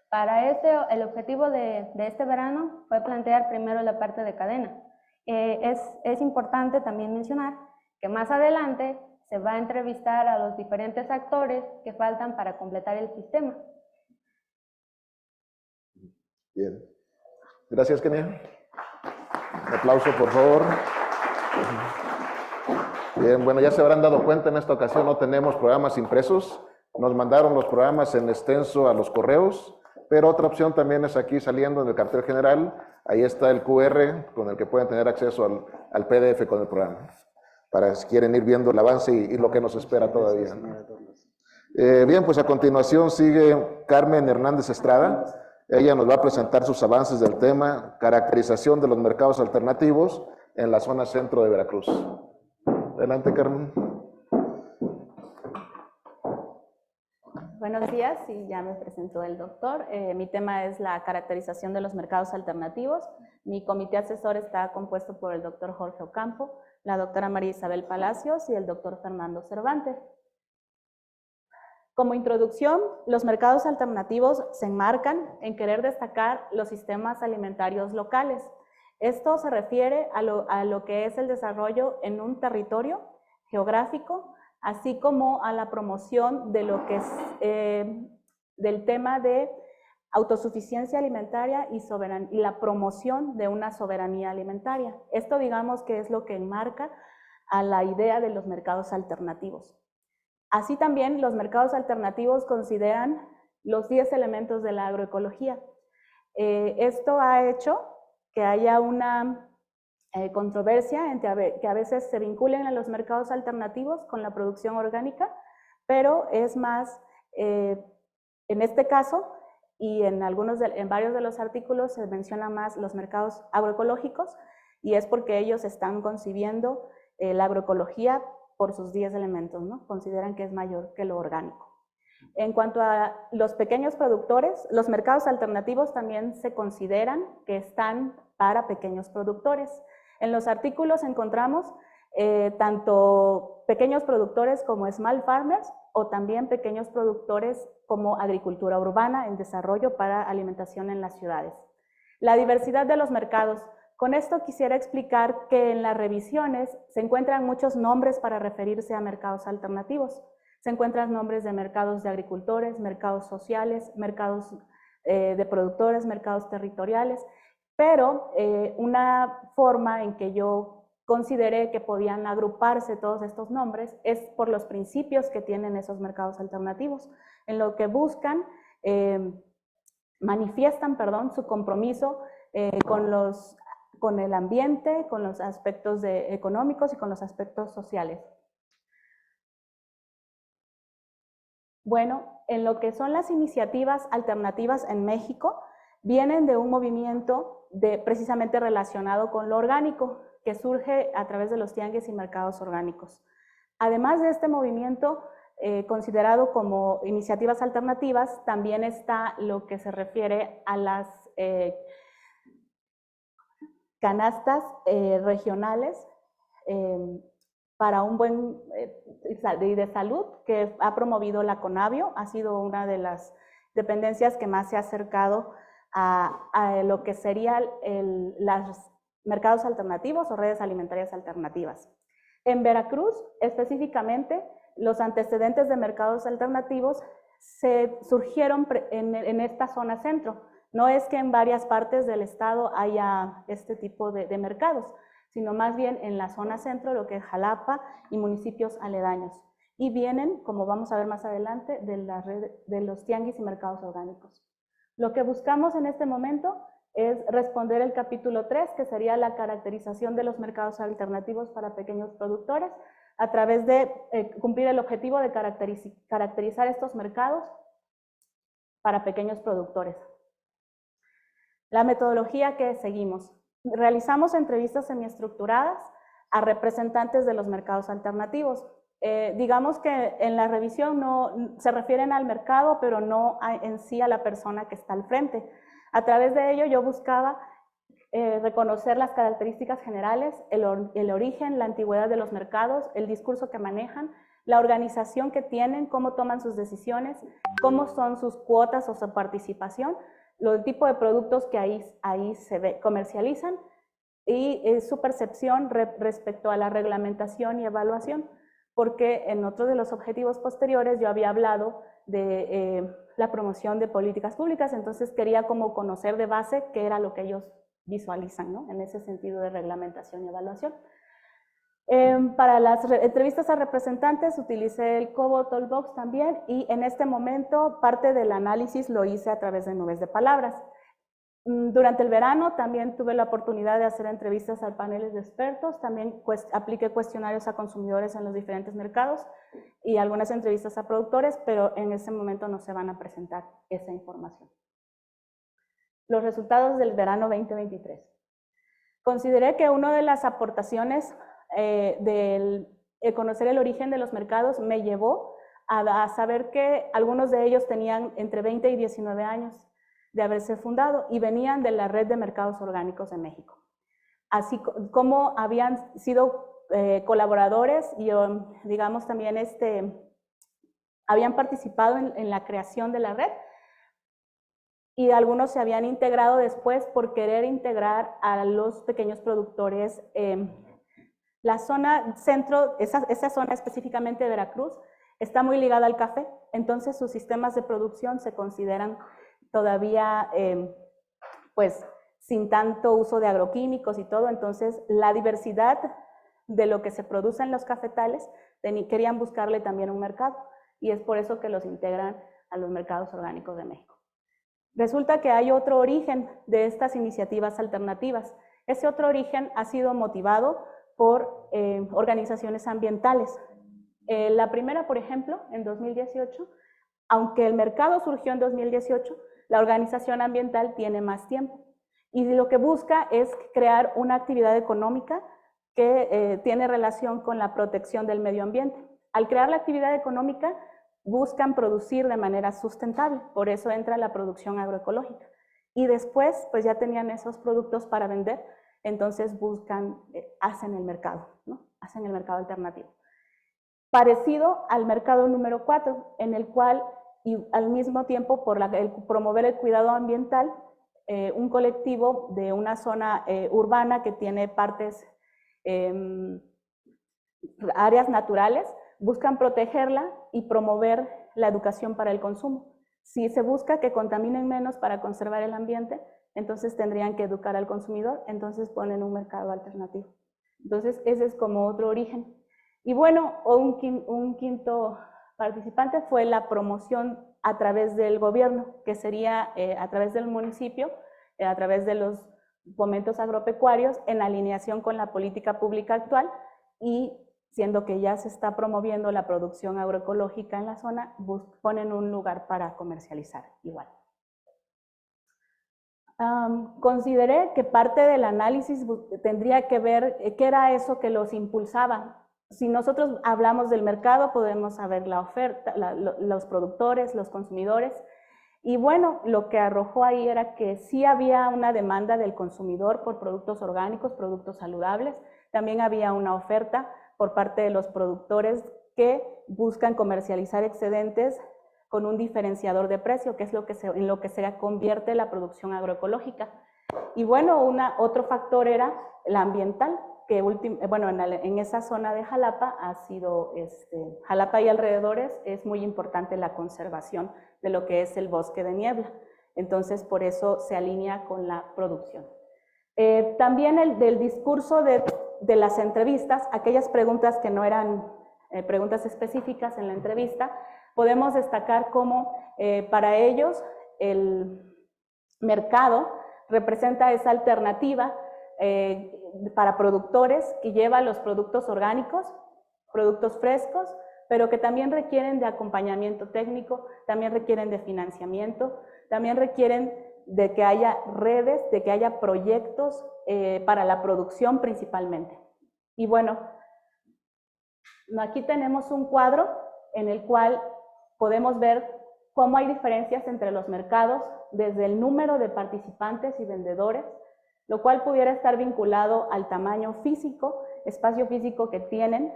Para el objetivo de este verano fue plantear primero la parte de cadena. Es importante también mencionar que más adelante se va a entrevistar a los diferentes actores que faltan para completar el sistema. Bien. Gracias, Kenia. Un aplauso, por favor. Bien, bueno, ya se habrán dado cuenta, en esta ocasión no tenemos programas impresos. Nos mandaron los programas en extenso a los correos, pero otra opción también es aquí saliendo en el cartel general. Ahí está el QR con el que pueden tener acceso al PDF con el programa, para si quieren ir viendo el avance y lo que nos espera todavía, ¿no? Bien, pues a continuación sigue Carmen Hernández Estrada. Ella nos va a presentar sus avances del tema caracterización de los mercados alternativos en la zona centro de Veracruz. Adelante, Carmen. Buenos días, y ya me presentó el doctor. Mi tema es la caracterización de los mercados alternativos. Mi comité asesor está compuesto por el doctor Jorge Ocampo, la doctora María Isabel Palacios y el doctor Fernando Cervantes. Como introducción, los mercados alternativos se enmarcan en querer destacar los sistemas alimentarios locales. Esto se refiere a lo que es el desarrollo en un territorio geográfico, así como a la promoción de lo que es del tema de autosuficiencia alimentaria y la promoción de una soberanía alimentaria. Esto, digamos, que es lo que enmarca a la idea de los mercados alternativos. Así también los mercados alternativos consideran los 10 elementos de la agroecología. Esto ha hecho que haya una controversia entre que a veces se vinculen a los mercados alternativos con la producción orgánica, pero es más, en este caso y en varios de los artículos se menciona más los mercados agroecológicos, y es porque ellos están concibiendo la agroecología por sus 10 elementos, ¿no? Consideran que es mayor que lo orgánico. En cuanto a los pequeños productores, los mercados alternativos también se consideran que están para pequeños productores. En los artículos encontramos tanto pequeños productores como small farmers, o también pequeños productores como agricultura urbana en desarrollo para alimentación en las ciudades. La diversidad de los mercados. Con esto quisiera explicar que en las revisiones se encuentran muchos nombres para referirse a mercados alternativos. Se encuentran nombres de mercados de agricultores, mercados sociales, mercados de productores, mercados territoriales, pero una forma en que yo consideré que podían agruparse todos estos nombres es por los principios que tienen esos mercados alternativos, en lo que buscan, manifiestan, su compromiso con el ambiente, con los aspectos económicos y con los aspectos sociales. Bueno, en lo que son las iniciativas alternativas en México, vienen de un movimiento precisamente relacionado con lo orgánico, que surge a través de los tianguis y mercados orgánicos. Además de este movimiento, considerado como iniciativas alternativas, también está lo que se refiere a las canastas regionales para un buen de salud que ha promovido la Conavio. Ha sido una de las dependencias que más se ha acercado a lo que serían los mercados alternativos o redes alimentarias alternativas. En Veracruz, específicamente, los antecedentes de mercados alternativos surgieron en esta zona centro. No es que en varias partes del estado haya este tipo de mercados, sino más bien en la zona centro, lo que es Jalapa y municipios aledaños. Y vienen, como vamos a ver más adelante, de la red de los tianguis y mercados orgánicos. Lo que buscamos en este momento es responder el capítulo 3, que sería la caracterización de los mercados alternativos para pequeños productores, a través de cumplir el objetivo de caracterizar estos mercados para pequeños productores. La metodología que seguimos. Realizamos entrevistas semiestructuradas a representantes de los mercados alternativos. Digamos que en la revisión no se refieren al mercado, pero no en sí a la persona que está al frente. A través de ello yo buscaba reconocer las características generales, el origen, la antigüedad de los mercados, el discurso que manejan, la organización que tienen, cómo toman sus decisiones, cómo son sus cuotas o su participación, el tipo de productos que ahí se comercializan y su percepción respecto a la reglamentación y evaluación, porque en otro de los objetivos posteriores yo había hablado de la promoción de políticas públicas, entonces quería como conocer de base qué era lo que ellos visualizan, ¿no? En ese sentido de reglamentación y evaluación. Para las entrevistas a representantes utilicé el Kobo Toolbox también, y en este momento parte del análisis lo hice a través de nubes de palabras. Durante el verano también tuve la oportunidad de hacer entrevistas a paneles de expertos, también apliqué cuestionarios a consumidores en los diferentes mercados y algunas entrevistas a productores, pero en ese momento no se van a presentar esa información. Los resultados del verano 2023. Consideré que una de las aportaciones de conocer el origen de los mercados me llevó a saber que algunos de ellos tenían entre 20 y 19 años de haberse fundado y venían de la red de mercados orgánicos de México. Así como habían sido colaboradores y digamos también habían participado en la creación de la red, y algunos se habían integrado después por querer integrar a los pequeños productores. La zona centro, esa zona específicamente de Veracruz, está muy ligada al café, entonces sus sistemas de producción se consideran todavía pues sin tanto uso de agroquímicos y todo, entonces la diversidad de lo que se produce en los cafetales querían buscarle también un mercado, y es por eso que los integran a los mercados orgánicos de México. Resulta que hay otro origen de estas iniciativas alternativas. Ese otro origen ha sido motivado por organizaciones ambientales. La primera, por ejemplo, en 2018, aunque el mercado surgió en 2018, la organización ambiental tiene más tiempo. Y lo que busca es crear una actividad económica que tiene relación con la protección del medio ambiente. Al crear la actividad económica, buscan producir de manera sustentable, por eso entra la producción agroecológica. Y después, pues ya tenían esos productos para vender, entonces hacen el mercado, ¿no? Hacen el mercado alternativo. Parecido al mercado número 4, en el cual, y al mismo tiempo, por promover el cuidado ambiental, un colectivo de una zona urbana que tiene áreas naturales, buscan protegerla y promover la educación para el consumo. Si se busca que contaminen menos para conservar el ambiente, entonces tendrían que educar al consumidor, entonces ponen un mercado alternativo. Entonces ese es como otro origen. Y bueno, un quinto participante fue la promoción a través del gobierno, que sería a través del municipio, a través de los fomentos agropecuarios, en alineación con la política pública actual, y siendo que ya se está promoviendo la producción agroecológica en la zona, ponen un lugar para comercializar igual. Consideré que parte del análisis tendría que ver qué era eso que los impulsaba. Si nosotros hablamos del mercado, podemos saber la oferta, los productores, los consumidores, y bueno, lo que arrojó ahí era que sí había una demanda del consumidor por productos orgánicos, productos saludables, también había una oferta por parte de los productores que buscan comercializar excedentes con un diferenciador de precio, que es en lo que se convierte la producción agroecológica. Y bueno, otro factor era la ambiental, que bueno, en esa zona de Jalapa ha sido, Jalapa y alrededores, es muy importante la conservación de lo que es el bosque de niebla. Entonces, por eso se alinea con la producción. También del discurso de las entrevistas, aquellas preguntas que no eran preguntas específicas en la entrevista, podemos destacar cómo para ellos el mercado representa esa alternativa para productores que lleva los productos orgánicos, productos frescos, pero que también requieren de acompañamiento técnico, también requieren de financiamiento, también requieren de que haya redes, de que haya proyectos para la producción principalmente. Y bueno, aquí tenemos un cuadro en el cual podemos ver cómo hay diferencias entre los mercados desde el número de participantes y vendedores, lo cual pudiera estar vinculado al tamaño físico, espacio físico que tienen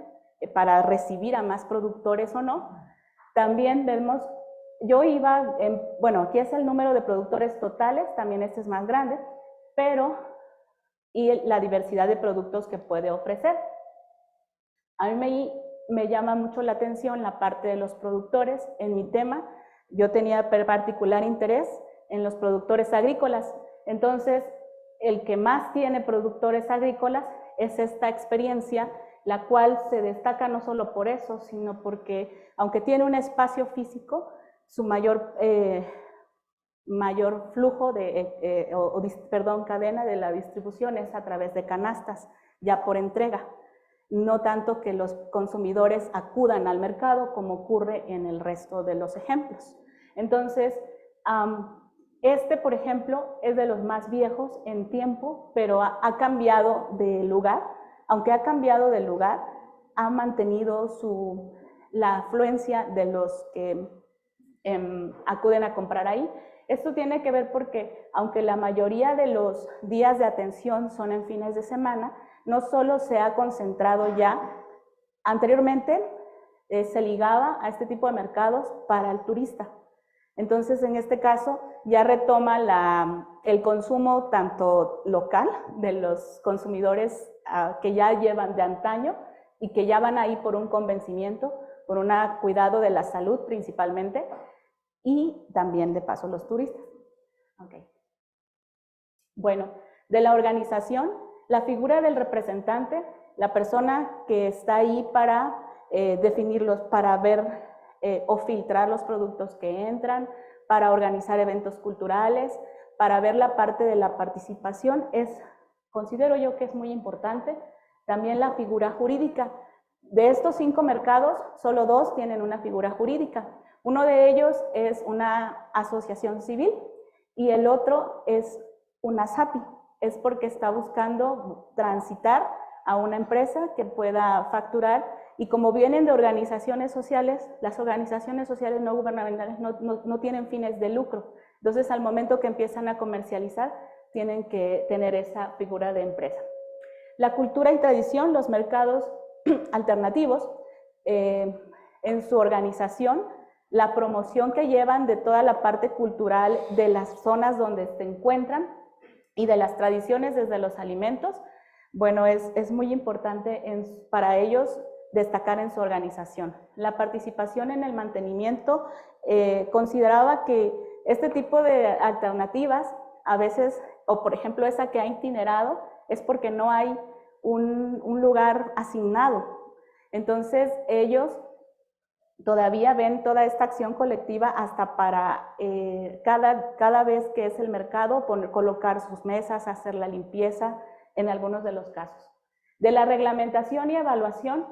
para recibir a más productores o no. También vemos, bueno, aquí es el número de productores totales, también este es más grande, y la diversidad de productos que puede ofrecer. A mí me llama mucho la atención la parte de los productores. En mi tema, yo tenía particular interés en los productores agrícolas. Entonces, el que más tiene productores agrícolas es esta experiencia, la cual se destaca no solo por eso, sino porque, aunque tiene un espacio físico, su mayor flujo cadena de la distribución es a través de canastas, ya por entrega. No tanto que los consumidores acudan al mercado como ocurre en el resto de los ejemplos. Entonces, por ejemplo, es de los más viejos en tiempo, pero ha cambiado de lugar. Aunque ha cambiado de lugar, ha mantenido la afluencia de los que acuden a comprar ahí. Esto tiene que ver porque, aunque la mayoría de los días de atención son en fines de semana, no solo se ha concentrado ya, anteriormente se ligaba a este tipo de mercados para el turista. Entonces, en este caso, ya retoma el consumo tanto local de los consumidores que ya llevan de antaño y que ya van ahí por un convencimiento, por un cuidado de la salud principalmente, y también de paso los turistas. Okay. Bueno, de la organización, la figura del representante, la persona que está ahí para definirlos, para ver o filtrar los productos que entran, para organizar eventos culturales, para ver la parte de la participación, considero yo que es muy importante. También la figura jurídica. De estos 5 mercados, solo 2 tienen una figura jurídica. Uno de ellos es una asociación civil y el otro es una SAPI. Es porque está buscando transitar a una empresa que pueda facturar, y como vienen de organizaciones sociales, las organizaciones sociales no gubernamentales no tienen fines de lucro. Entonces, al momento que empiezan a comercializar, tienen que tener esa figura de empresa. La cultura y tradición, los mercados alternativos, en su organización, la promoción que llevan de toda la parte cultural de las zonas donde se encuentran y de las tradiciones desde los alimentos, bueno, es muy importante para ellos destacar en su organización. La participación en el mantenimiento, consideraba que este tipo de alternativas a veces, o por ejemplo esa que ha itinerado, es porque no hay un lugar asignado. Entonces ellos todavía ven toda esta acción colectiva hasta para cada vez que es el mercado, colocar sus mesas, hacer la limpieza en algunos de los casos. De la reglamentación y evaluación,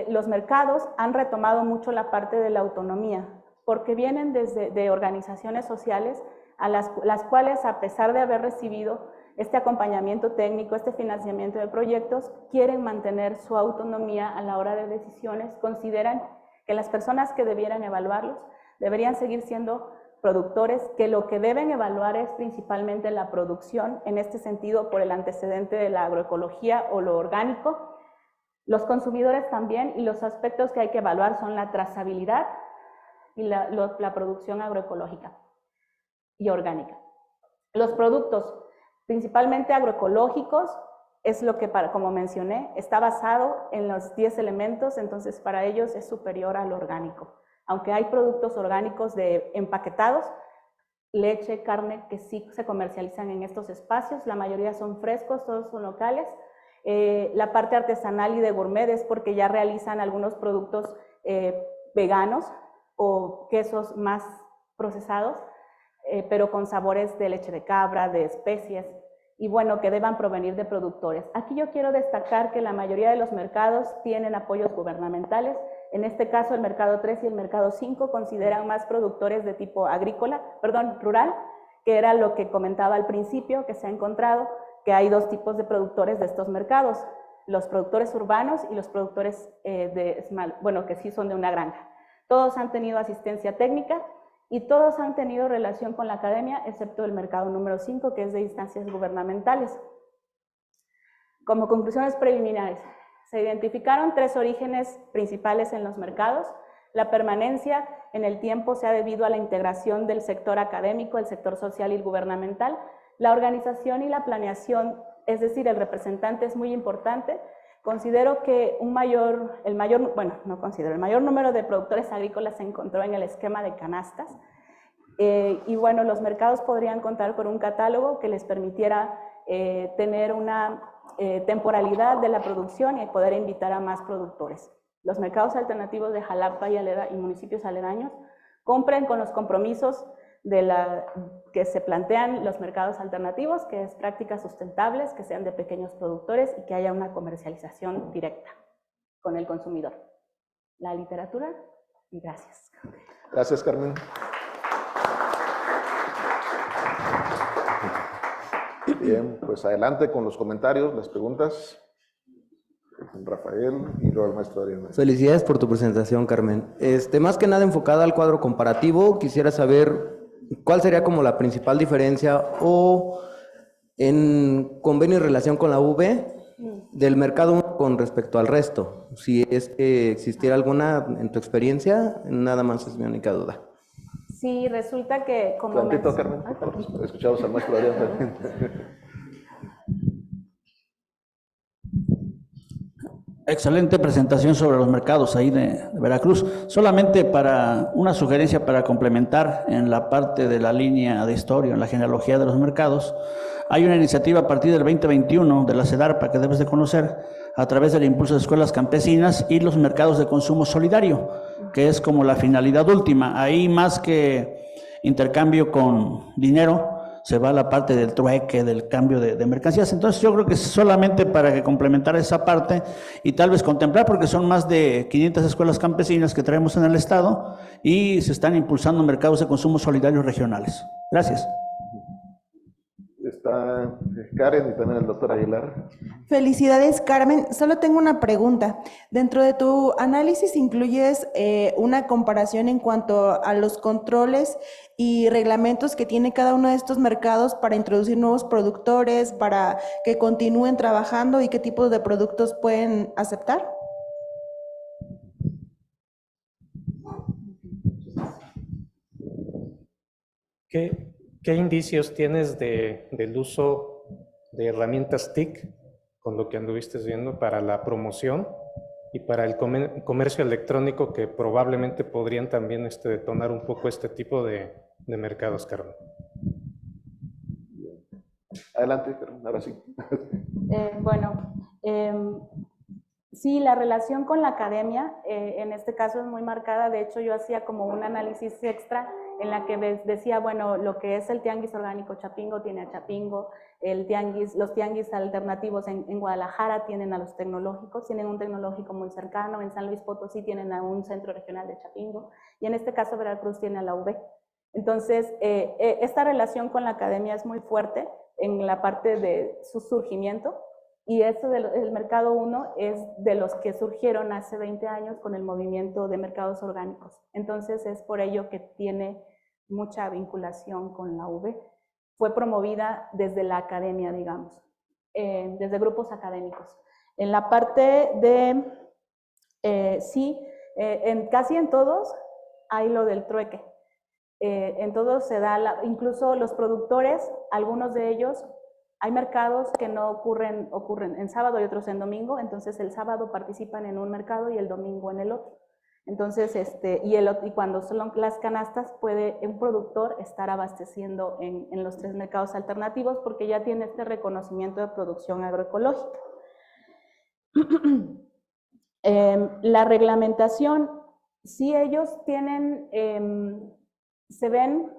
Los mercados han retomado mucho la parte de la autonomía, porque vienen de organizaciones sociales a las cuales, a pesar de haber recibido este acompañamiento técnico, este financiamiento de proyectos, quieren mantener su autonomía a la hora de decisiones, consideran que las personas que debieran evaluarlos deberían seguir siendo productores, que lo que deben evaluar es principalmente la producción, en este sentido por el antecedente de la agroecología o lo orgánico. Los consumidores también, y los aspectos que hay que evaluar son la trazabilidad y la producción agroecológica y orgánica. Los productos, principalmente agroecológicos, es lo que, como mencioné, está basado en los 10 elementos, entonces para ellos es superior al orgánico. Aunque hay productos orgánicos empaquetados, leche, carne, que sí se comercializan en estos espacios, la mayoría son frescos, todos son locales. La parte artesanal y de gourmet es porque ya realizan algunos productos veganos o quesos más procesados, pero con sabores de leche de cabra, de especies, y bueno, que deban provenir de productores. Aquí yo quiero destacar que la mayoría de los mercados tienen apoyos gubernamentales. En este caso, el mercado 3 y el mercado 5 consideran más productores de tipo rural, que era lo que comentaba al principio, que se ha encontrado que hay dos tipos de productores de estos mercados, los productores urbanos y los productores que sí son de una granja. Todos han tenido asistencia técnica y todos han tenido relación con la academia, excepto el mercado número 5, que es de instancias gubernamentales. Como conclusiones preliminares, se identificaron 3 orígenes principales en los mercados. La permanencia en el tiempo se ha debido a la integración del sector académico, el sector social y el gubernamental. La organización y la planeación, es decir, el representante es muy importante. Considero que el mayor número de productores agrícolas se encontró en el esquema de canastas. Y bueno, los mercados podrían contar con un catálogo que les permitiera tener una temporalidad de la producción y poder invitar a más productores. Los mercados alternativos de Jalapa y municipios aledaños cumplen con los compromisos que se plantean los mercados alternativos, que es prácticas sustentables, que sean de pequeños productores y que haya una comercialización directa con el consumidor. La literatura, y gracias. Gracias, Carmen. Bien, pues adelante con los comentarios, las preguntas. Rafael y luego el maestro Adrián. Felicidades por tu presentación, Carmen. Más que nada enfocada al cuadro comparativo, quisiera saber cuál sería como la principal diferencia o en convenio y relación con la UV del mercado con respecto al resto. Si es que existiera alguna en tu experiencia, nada más es mi única duda. Sí, resulta que como... Tantito, Carmen, escuchamos al maestro Adrián también. Excelente presentación sobre los mercados ahí de Veracruz. Solamente para una sugerencia para complementar en la parte de la línea de historia, en la genealogía de los mercados, hay una iniciativa a partir del 2021 de la CEDARPA que debes de conocer a través del impulso de escuelas campesinas y los mercados de consumo solidario, que es como la finalidad última. Ahí más que intercambio con dinero, se va a la parte del trueque, del cambio de mercancías. Entonces yo creo que solamente para que complementar esa parte y tal vez contemplar, porque son más de 500 escuelas campesinas que traemos en el estado y se están impulsando mercados de consumo solidarios regionales. Gracias. Está Karen y también el doctor Aguilar. Felicidades, Carmen. Solo tengo una pregunta. Dentro de tu análisis incluyes una comparación en cuanto a los controles y reglamentos que tiene cada uno de estos mercados para introducir nuevos productores, para que continúen trabajando y qué tipo de productos pueden aceptar. ¿Qué indicios tienes del uso de herramientas TIC con lo que anduviste viendo para la promoción y para el comercio electrónico que probablemente podrían también detonar un poco este tipo de mercados, Carmen? Adelante, Carmen, ahora sí. Sí, la relación con la academia en este caso es muy marcada. De hecho, yo hacía como un análisis extra en la que decía, bueno, lo que es el tianguis orgánico Chapingo tiene a Chapingo, los tianguis alternativos en Guadalajara tienen a los tecnológicos, tienen un tecnológico muy cercano, en San Luis Potosí tienen a un centro regional de Chapingo, y en este caso Veracruz tiene a la UB. Entonces, esta relación con la academia es muy fuerte en la parte de su surgimiento, y esto del mercado 1 es de los que surgieron hace 20 años con el movimiento de mercados orgánicos. Entonces, es por ello que tiene mucha vinculación con la UB. Fue promovida desde la academia, digamos, desde grupos académicos. En la parte de, casi en todos hay lo del trueque. En todos se da, incluso los productores, algunos de ellos, hay mercados que no ocurren en sábado y otros en domingo, entonces el sábado participan en un mercado y el domingo en el otro. Entonces, y cuando son las canastas, puede un productor estar abasteciendo en los 3 mercados alternativos porque ya tiene este reconocimiento de producción agroecológica. La reglamentación, sí ellos tienen, se ven,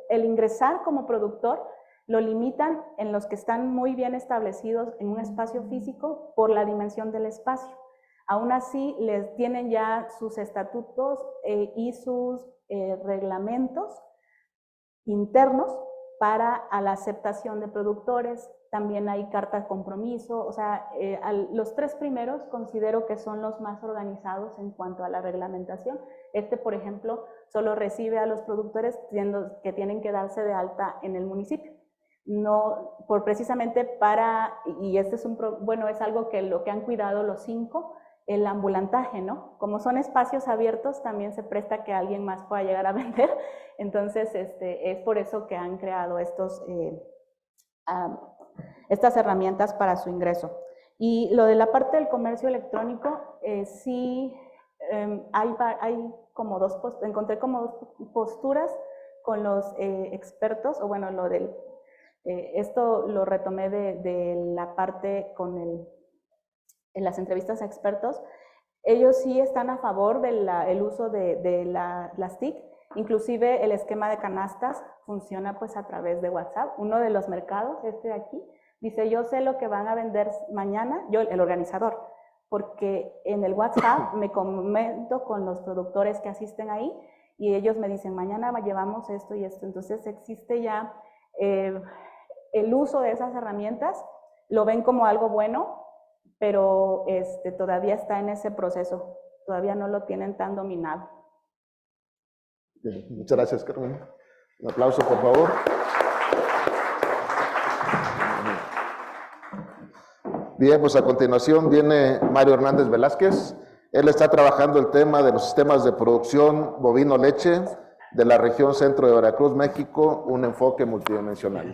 el ingresar como productor lo limitan en los que están muy bien establecidos en un espacio físico por la dimensión del espacio. Aún así, les tienen ya sus estatutos y sus reglamentos internos para la aceptación de productores. También hay carta de compromiso. O sea, los 3 primeros considero que son los más organizados en cuanto a la reglamentación. Por ejemplo, solo recibe a los productores que tienen que darse de alta en el municipio. No, precisamente y este es es algo que lo que han cuidado los 5, el ambulantaje, ¿no? Como son espacios abiertos, también se presta que alguien más pueda llegar a vender. Entonces, es por eso que han creado estas herramientas para su ingreso. Y lo de la parte del comercio electrónico, sí, hay como encontré como 2 posturas con los expertos, o bueno, esto lo retomé de la parte en las entrevistas a expertos. Ellos sí están a favor del uso de las TIC, inclusive el esquema de canastas funciona pues a través de WhatsApp. Uno de los mercados, de aquí, dice, yo sé lo que van a vender mañana, el organizador, porque en el WhatsApp me comento con los productores que asisten ahí y ellos me dicen, mañana llevamos esto y esto. Entonces existe ya el uso de esas herramientas, lo ven como algo bueno, pero todavía está en ese proceso, todavía no lo tienen tan dominado. Bien, muchas gracias, Carmen. Un aplauso, por favor. Bien, pues a continuación viene Mario Hernández Velázquez. Él está trabajando el tema de los sistemas de producción bovino-leche de la región centro de Veracruz, México, un enfoque multidimensional.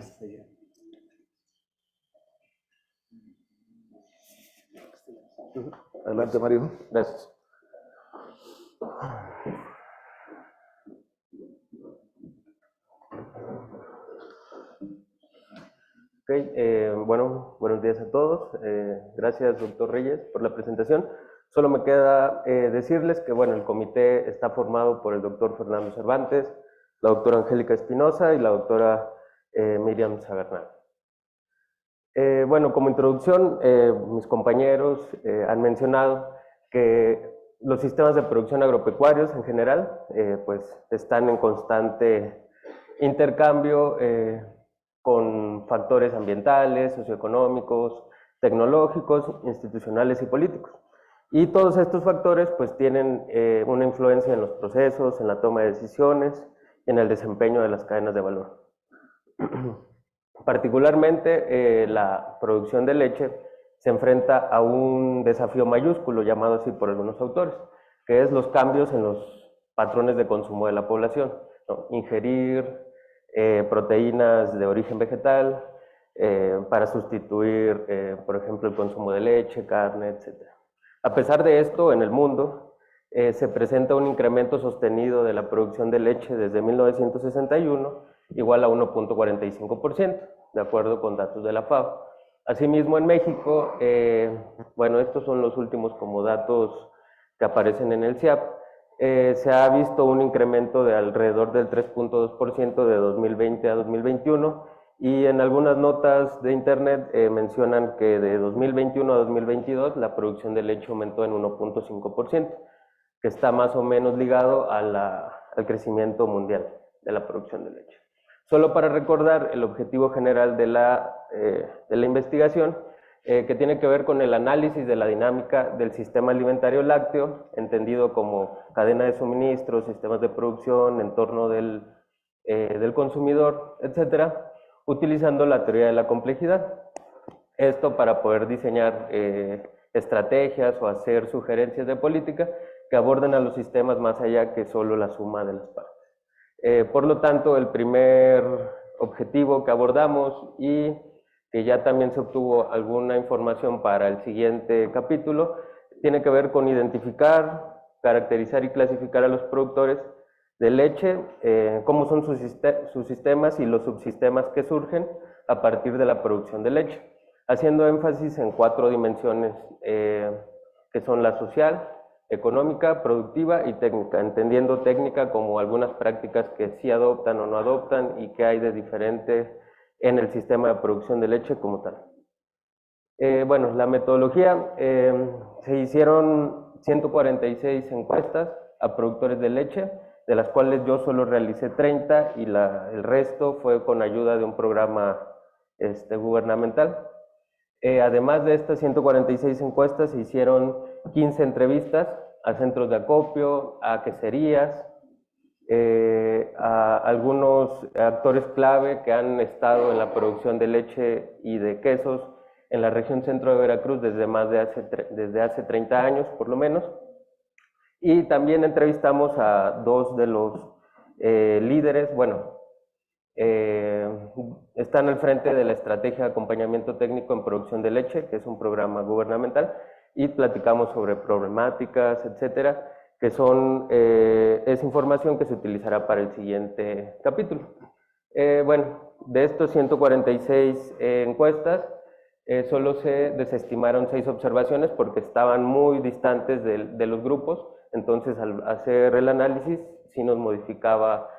Adelante, Mario. Gracias. Bueno, buenos días a todos. Gracias, doctor Reyes, por la presentación. Solo me queda decirles que, bueno, el comité está formado por el doctor Fernando Cervantes, la doctora Angélica Espinosa y la doctora Miriam Sabernal. Bueno, como introducción, mis compañeros han mencionado que los sistemas de producción agropecuarios en general, pues están en constante intercambio con factores ambientales, socioeconómicos, tecnológicos, institucionales y políticos. Y todos estos factores pues tienen una influencia en los procesos, en la toma de decisiones y en el desempeño de las cadenas de valor. Particularmente la producción de leche se enfrenta a un desafío mayúsculo, llamado así por algunos autores, que es los cambios en los patrones de consumo de la población, ¿no? Ingerir proteínas de origen vegetal para sustituir, por ejemplo, el consumo de leche, carne, etc. A pesar de esto, en el mundo se presenta un incremento sostenido de la producción de leche desde 1961, igual a 1.45%, de acuerdo con datos de la FAO. Asimismo, en México, bueno, estos son los últimos como datos que aparecen en el CIAP, se ha visto un incremento de alrededor del 3.2% de 2020 a 2021, y en algunas notas de internet mencionan que de 2021 a 2022 la producción de leche aumentó en 1.5%, que está más o menos ligado al crecimiento mundial de la producción de leche. Solo para recordar el objetivo general de la investigación, que tiene que ver con el análisis de la dinámica del sistema alimentario lácteo, entendido como cadena de suministro, sistemas de producción, entorno del consumidor, etcétera, utilizando la teoría de la complejidad. Esto para poder diseñar estrategias o hacer sugerencias de política que aborden a los sistemas más allá que solo la suma de las partes. Por lo tanto, el primer objetivo que abordamos, y que ya también se obtuvo alguna información para el siguiente capítulo, tiene que ver con identificar, caracterizar y clasificar a los productores de leche, cómo son sus sistemas y los subsistemas que surgen a partir de la producción de leche, haciendo énfasis en 4 dimensiones que son la social, económica, productiva y técnica, entendiendo técnica como algunas prácticas que sí adoptan o no adoptan y que hay de diferente en el sistema de producción de leche como tal. Bueno, la metodología, se hicieron 146 encuestas a productores de leche, de las cuales yo solo realicé 30 y el resto fue con ayuda de un programa gubernamental. Además de estas 146 encuestas, se hicieron 15 entrevistas a centros de acopio, a queserías, a algunos actores clave que han estado en la producción de leche y de quesos en la región centro de Veracruz desde hace 30 años por lo menos, y también entrevistamos a 2 de los líderes, bueno, están al frente de la estrategia de acompañamiento técnico en producción de leche, que es un programa gubernamental, y platicamos sobre problemáticas, etcétera, que es información que se utilizará para el siguiente capítulo. Bueno, de estos 146 encuestas, solo se desestimaron 6 observaciones porque estaban muy distantes de los grupos, entonces al hacer el análisis sí nos modificaba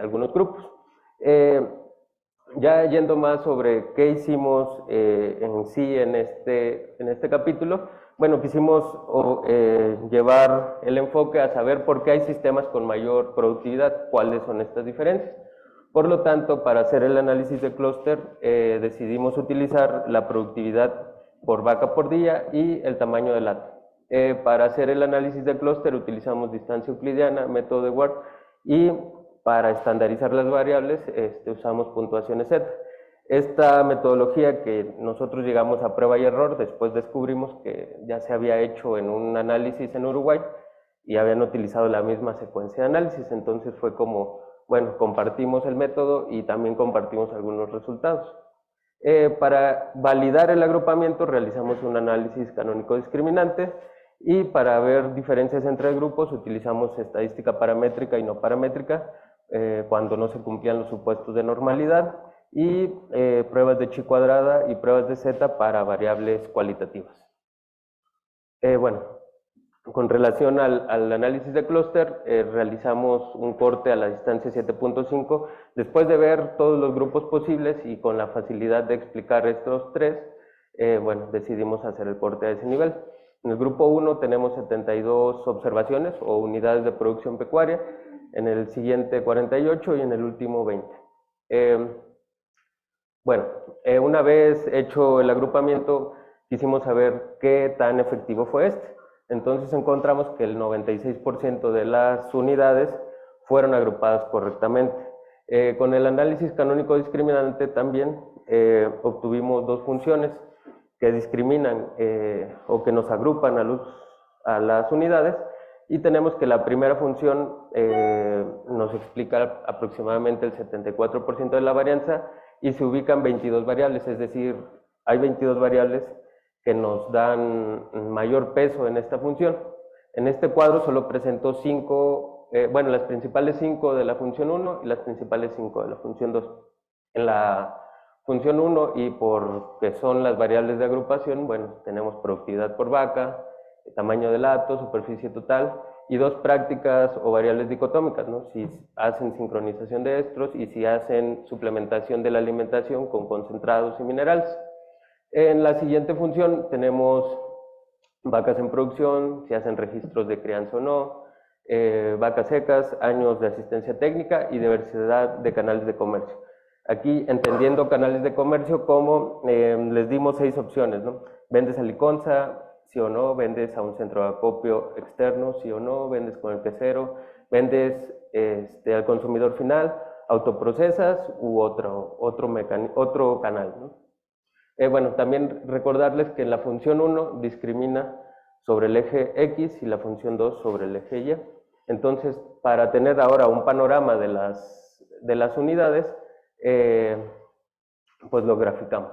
algunos grupos. Ya yendo más sobre qué hicimos en sí en este capítulo, bueno, quisimos llevar el enfoque a saber por qué hay sistemas con mayor productividad, cuáles son estas diferencias. Por lo tanto, para hacer el análisis de clúster, decidimos utilizar la productividad por vaca por día y el tamaño del hato. Para hacer el análisis de clúster utilizamos distancia euclidiana, método de Ward, y para estandarizar las variables usamos puntuaciones Z. Esta metodología que nosotros llegamos a prueba y error, después descubrimos que ya se había hecho en un análisis en Uruguay y habían utilizado la misma secuencia de análisis, entonces fue como, bueno, compartimos el método y también compartimos algunos resultados. Para validar el agrupamiento realizamos un análisis canónico discriminante, y para ver diferencias entre grupos utilizamos estadística paramétrica y no paramétrica cuando no se cumplían los supuestos de normalidad, y pruebas de chi cuadrada y pruebas de z para variables cualitativas. Bueno, con relación al análisis de clúster, realizamos un corte a la distancia 7.5. Después de ver todos los grupos posibles y con la facilidad de explicar estos 3, bueno, decidimos hacer el corte a ese nivel. En el grupo 1 tenemos 72 observaciones o unidades de producción pecuaria, en el siguiente 48 y en el último 20. Bueno, una vez hecho el agrupamiento, quisimos saber qué tan efectivo fue este. Entonces encontramos que el 96% de las unidades fueron agrupadas correctamente. Con el análisis canónico discriminante también obtuvimos 2 funciones que discriminan o que nos agrupan a las unidades, y tenemos que la primera función nos explica aproximadamente el 74% de la varianza y se ubican 22 variables, es decir, hay 22 variables que nos dan mayor peso en esta función. En este cuadro solo presento 5, bueno, las principales 5 de la función 1 y las principales 5 de la función 2. En la función 1, y porque son las variables de agrupación, bueno, tenemos productividad por vaca, tamaño del hato, superficie total, y 2 prácticas o variables dicotómicas, ¿no? Si hacen sincronización de estros y si hacen suplementación de la alimentación con concentrados y minerales. En la siguiente función tenemos vacas en producción, si hacen registros de crianza o no, vacas secas, años de asistencia técnica y diversidad de canales de comercio. Aquí, entendiendo canales de comercio como les dimos 6 opciones, ¿no? Vendes a liconza, sí o no, vendes a un centro de acopio externo, sí o no, vendes con el quesero, vendes al consumidor final, autoprocesas u otro canal, ¿no? Bueno, también recordarles que la función 1 discrimina sobre el eje X y la función 2 sobre el eje Y. Entonces, para tener ahora un panorama de las unidades, pues lo graficamos.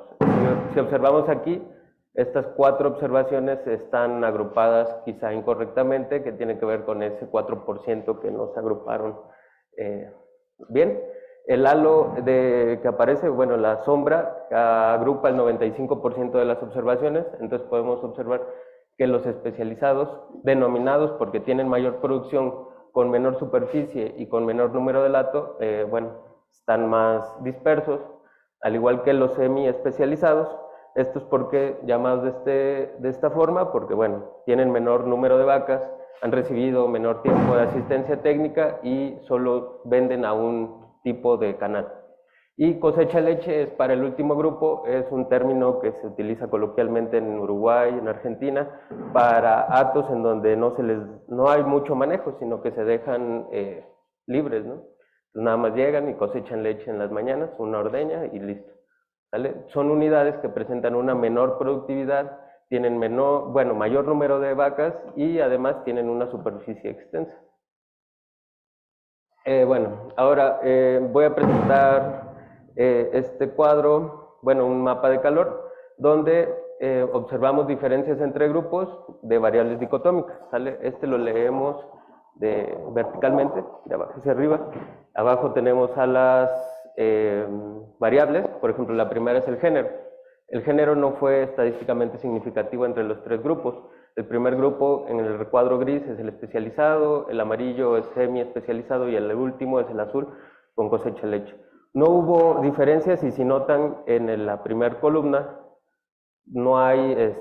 Si observamos aquí, estas 4 observaciones están agrupadas quizá incorrectamente, que tiene que ver con ese 4% que nos agruparon bien. El halo que aparece, bueno, la sombra agrupa el 95% de las observaciones, entonces podemos observar que los especializados, denominados porque tienen mayor producción con menor superficie y con menor número de lato, bueno, están más dispersos, al igual que los semi-especializados. Esto es porque llamados de esta forma, porque bueno, tienen menor número de vacas, han recibido menor tiempo de asistencia técnica y solo venden a un tipo de canal. Y cosecha de leche es para el último grupo, es un término que se utiliza coloquialmente en Uruguay, en Argentina, para hatos en donde no hay mucho manejo, sino que se dejan libres, ¿no? Entonces nada más llegan y cosechan leche en las mañanas, una ordeña y listo. ¿Vale? Son unidades que presentan una menor productividad, tienen mayor número de vacas y además tienen una superficie extensa. Bueno, ahora voy a presentar este cuadro, bueno, un mapa de calor, donde observamos diferencias entre grupos de variables dicotómicas, ¿sale? Este lo leemos verticalmente, de abajo hacia arriba. Abajo tenemos a las variables, por ejemplo, la primera es el género. El género no fue estadísticamente significativo entre los 3 grupos. El primer grupo en el recuadro gris es el especializado, el amarillo es semi-especializado y el último es el azul con cosecha de leche. No hubo diferencias y si notan en la primera columna no hay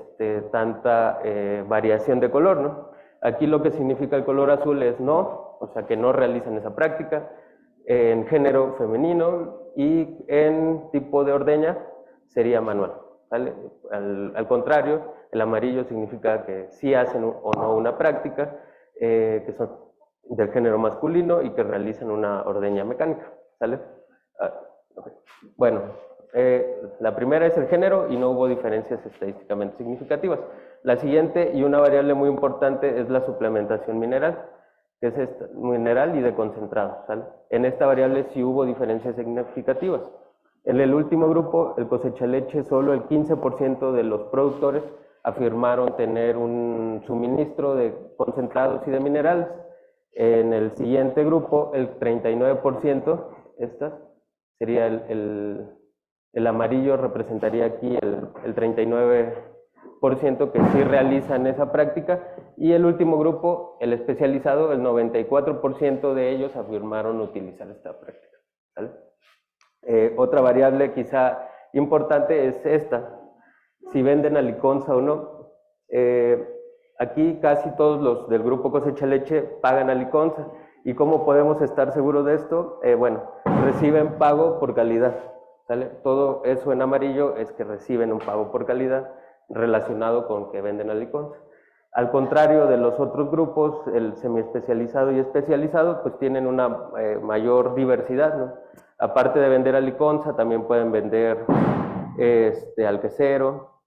tanta variación de color, ¿no? Aquí lo que significa el color azul es no, o sea que no realizan esa práctica, en género femenino y en tipo de ordeña sería manual, ¿vale? Al contrario, el amarillo significa que sí hacen o no una práctica, que son del género masculino y que realizan una ordeña mecánica, ¿sale? Okay. Bueno, la primera es el género y no hubo diferencias estadísticamente significativas. La siguiente y una variable muy importante es la suplementación mineral, que es mineral y de concentrado, ¿sale? En esta variable sí hubo diferencias significativas. En el último grupo, el cosecha leche, solo el 15% de los productores afirmaron tener un suministro de concentrados y de minerales. En el siguiente grupo, el 39%, sería el amarillo, representaría aquí el 39% que sí realizan esa práctica, y el último grupo, el especializado, el 94% de ellos afirmaron utilizar esta práctica, ¿vale? Otra variable quizá importante es esta, si venden a liconza o no. Aquí casi todos los del grupo cosecha leche pagan a liconza. ¿Y cómo podemos estar seguros de esto? Bueno, reciben pago por calidad, ¿sale? Todo eso en amarillo es que reciben un pago por calidad relacionado con que venden a liconza. Al contrario de los otros grupos, el semiespecializado y especializado, pues tienen una mayor diversidad, ¿no? Aparte de vender a liconza, también pueden vender al quesero,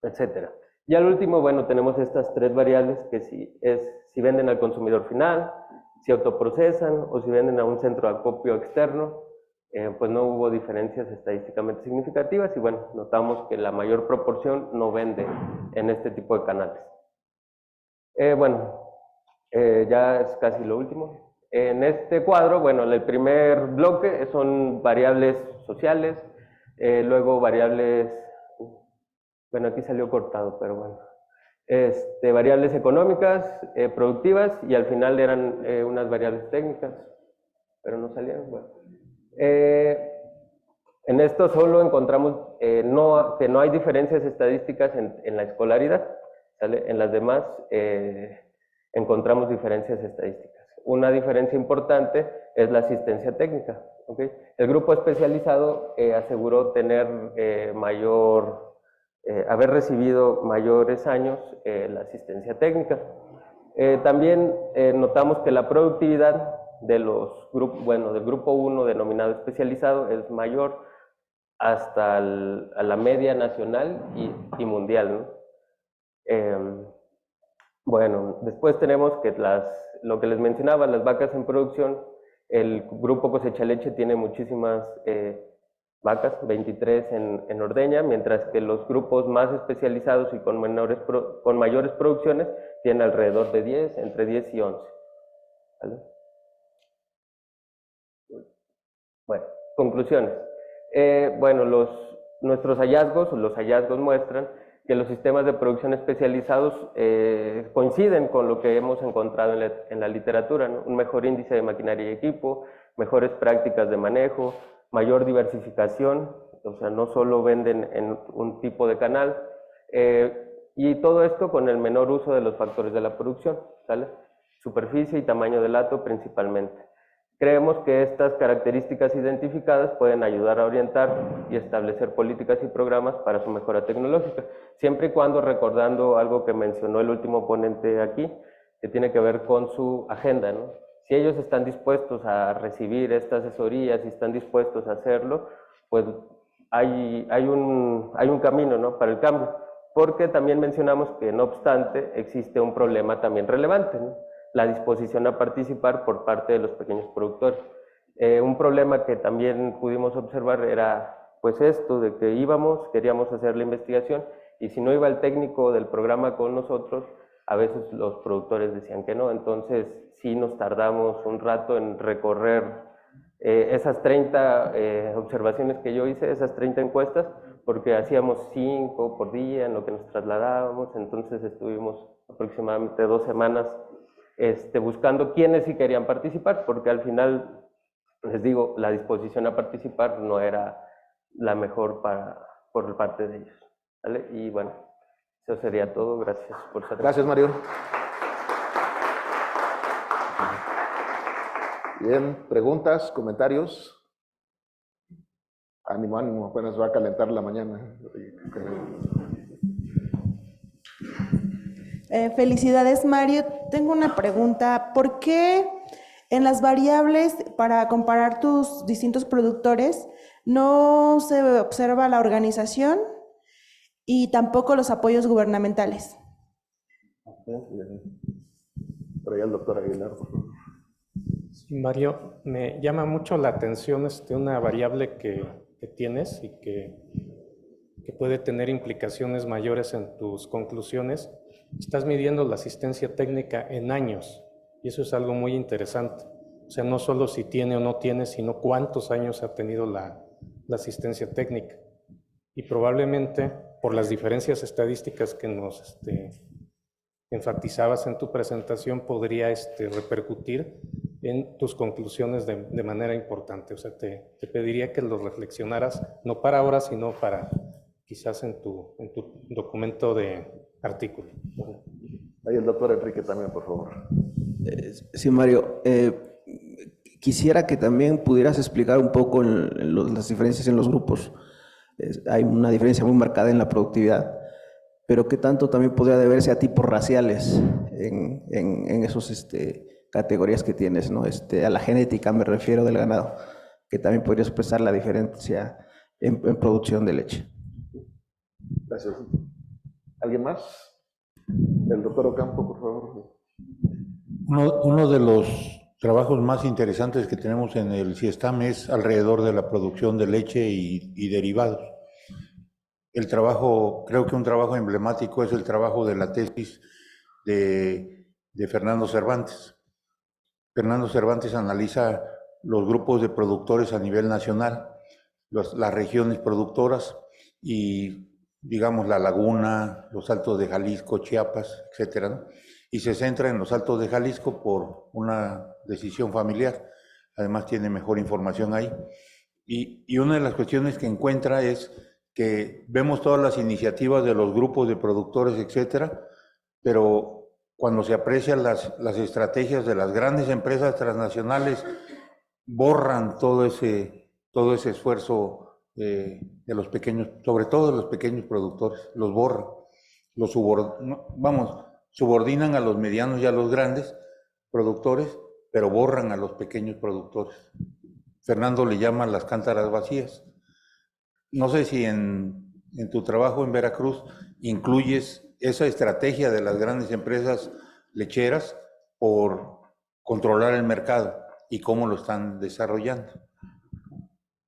etc. Y al último, bueno, tenemos estas 3 variables que si venden al consumidor final, si autoprocesan o si venden a un centro de acopio externo, pues no hubo diferencias estadísticamente significativas y bueno, notamos que la mayor proporción no vende en este tipo de canales. Ya es casi lo último. En este cuadro, bueno, el primer bloque son variables sociales, luego variables, bueno, aquí salió cortado, pero bueno, variables económicas, productivas, y al final eran unas variables técnicas, pero no salieron. Bueno. En esto solo encontramos que no hay diferencias estadísticas en la escolaridad, ¿sale? En las demás encontramos diferencias estadísticas. Una diferencia importante es la asistencia técnica, ¿okay? El grupo especializado aseguró tener haber recibido mayores años la asistencia técnica. También notamos que la productividad de los grupos, del grupo 1 denominado especializado es mayor hasta a la media nacional y mundial, ¿no? Después tenemos que lo que les mencionaba, las vacas en producción, el grupo cosecha leche tiene muchísimas vacas, 23 en ordeña, mientras que los grupos más especializados y con mayores producciones tienen alrededor de 10, entre 10 y 11. ¿Vale? Bueno, conclusiones. Nuestros hallazgos, muestran que los sistemas de producción especializados coinciden con lo que hemos encontrado en la literatura, ¿no? Un mejor índice de maquinaria y equipo, mejores prácticas de manejo, mayor diversificación, o sea, no solo venden en un tipo de canal, y todo esto con el menor uso de los factores de la producción, ¿sale? Superficie y tamaño del hato principalmente. Creemos que estas características identificadas pueden ayudar a orientar y establecer políticas y programas para su mejora tecnológica, siempre y cuando recordando algo que mencionó el último ponente aquí, que tiene que ver con su agenda, ¿no? Si ellos están dispuestos a recibir esta asesoría, si están dispuestos a hacerlo, pues hay un camino, ¿no?, para el cambio, porque también mencionamos que no obstante existe un problema también relevante, ¿no?, la disposición a participar por parte de los pequeños productores. Un problema que también pudimos observar era pues esto de que queríamos hacer la investigación, y si no iba el técnico del programa con nosotros, a veces los productores decían que no. Entonces sí nos tardamos un rato en recorrer esas 30 observaciones que yo hice, esas 30 encuestas, porque hacíamos 5 por día en lo que nos trasladábamos. Entonces estuvimos aproximadamente 2 semanas buscando quiénes sí querían participar, porque al final, les digo, la disposición a participar no era la mejor por parte de ellos, ¿vale? Y bueno, eso sería todo. Gracias por su atención. Gracias, Mario. Bien, preguntas, comentarios. Ánimo, ánimo, apenas va a calentar la mañana. Felicidades, Mario. Tengo una pregunta. ¿Por qué en las variables para comparar tus distintos productores no se observa la organización y tampoco los apoyos gubernamentales? Por ahí el doctor Aguilar, por favor. Mario, me llama mucho la atención una variable que tienes y que puede tener implicaciones mayores en tus conclusiones. Estás midiendo la asistencia técnica en años, y eso es algo muy interesante. O sea, no solo si tiene o no tiene, sino cuántos años ha tenido la asistencia técnica. Y probablemente, por las diferencias estadísticas que nos enfatizabas en tu presentación, podría repercutir en tus conclusiones de manera importante. O sea, te pediría que lo reflexionaras, no para ahora, sino para quizás en tu documento de artículo. Ahí el doctor Enrique también, por favor. Sí, Mario. Quisiera que también pudieras explicar un poco las diferencias en los grupos. Hay una diferencia muy marcada en la productividad, pero ¿qué tanto también podría deberse a tipos raciales en esos categorías que tienes, ¿no? A la genética me refiero del ganado, que también podría expresar la diferencia en producción de leche. Gracias. ¿Alguien más? El doctor Ocampo, por favor. Uno de los trabajos más interesantes que tenemos en el CIESTAM es alrededor de la producción de leche y derivados. El trabajo, creo que un trabajo emblemático es el trabajo de la tesis de Fernando Cervantes. Fernando Cervantes analiza los grupos de productores a nivel nacional, las regiones productoras, y digamos, La Laguna, los Altos de Jalisco, Chiapas, etcétera, ¿no? Y se centra en los Altos de Jalisco por una decisión familiar. Además tiene mejor información ahí. Y una de las cuestiones que encuentra es que vemos todas las iniciativas de los grupos de productores, etcétera, pero cuando se aprecian las estrategias de las grandes empresas transnacionales, borran todo ese esfuerzo de los pequeños, sobre todo de los pequeños productores, los borran, los subordinan a los medianos y a los grandes productores, pero borran a los pequeños productores. Fernando le llama las cántaras vacías. No sé si en tu trabajo en Veracruz incluyes esa estrategia de las grandes empresas lecheras por controlar el mercado y cómo lo están desarrollando.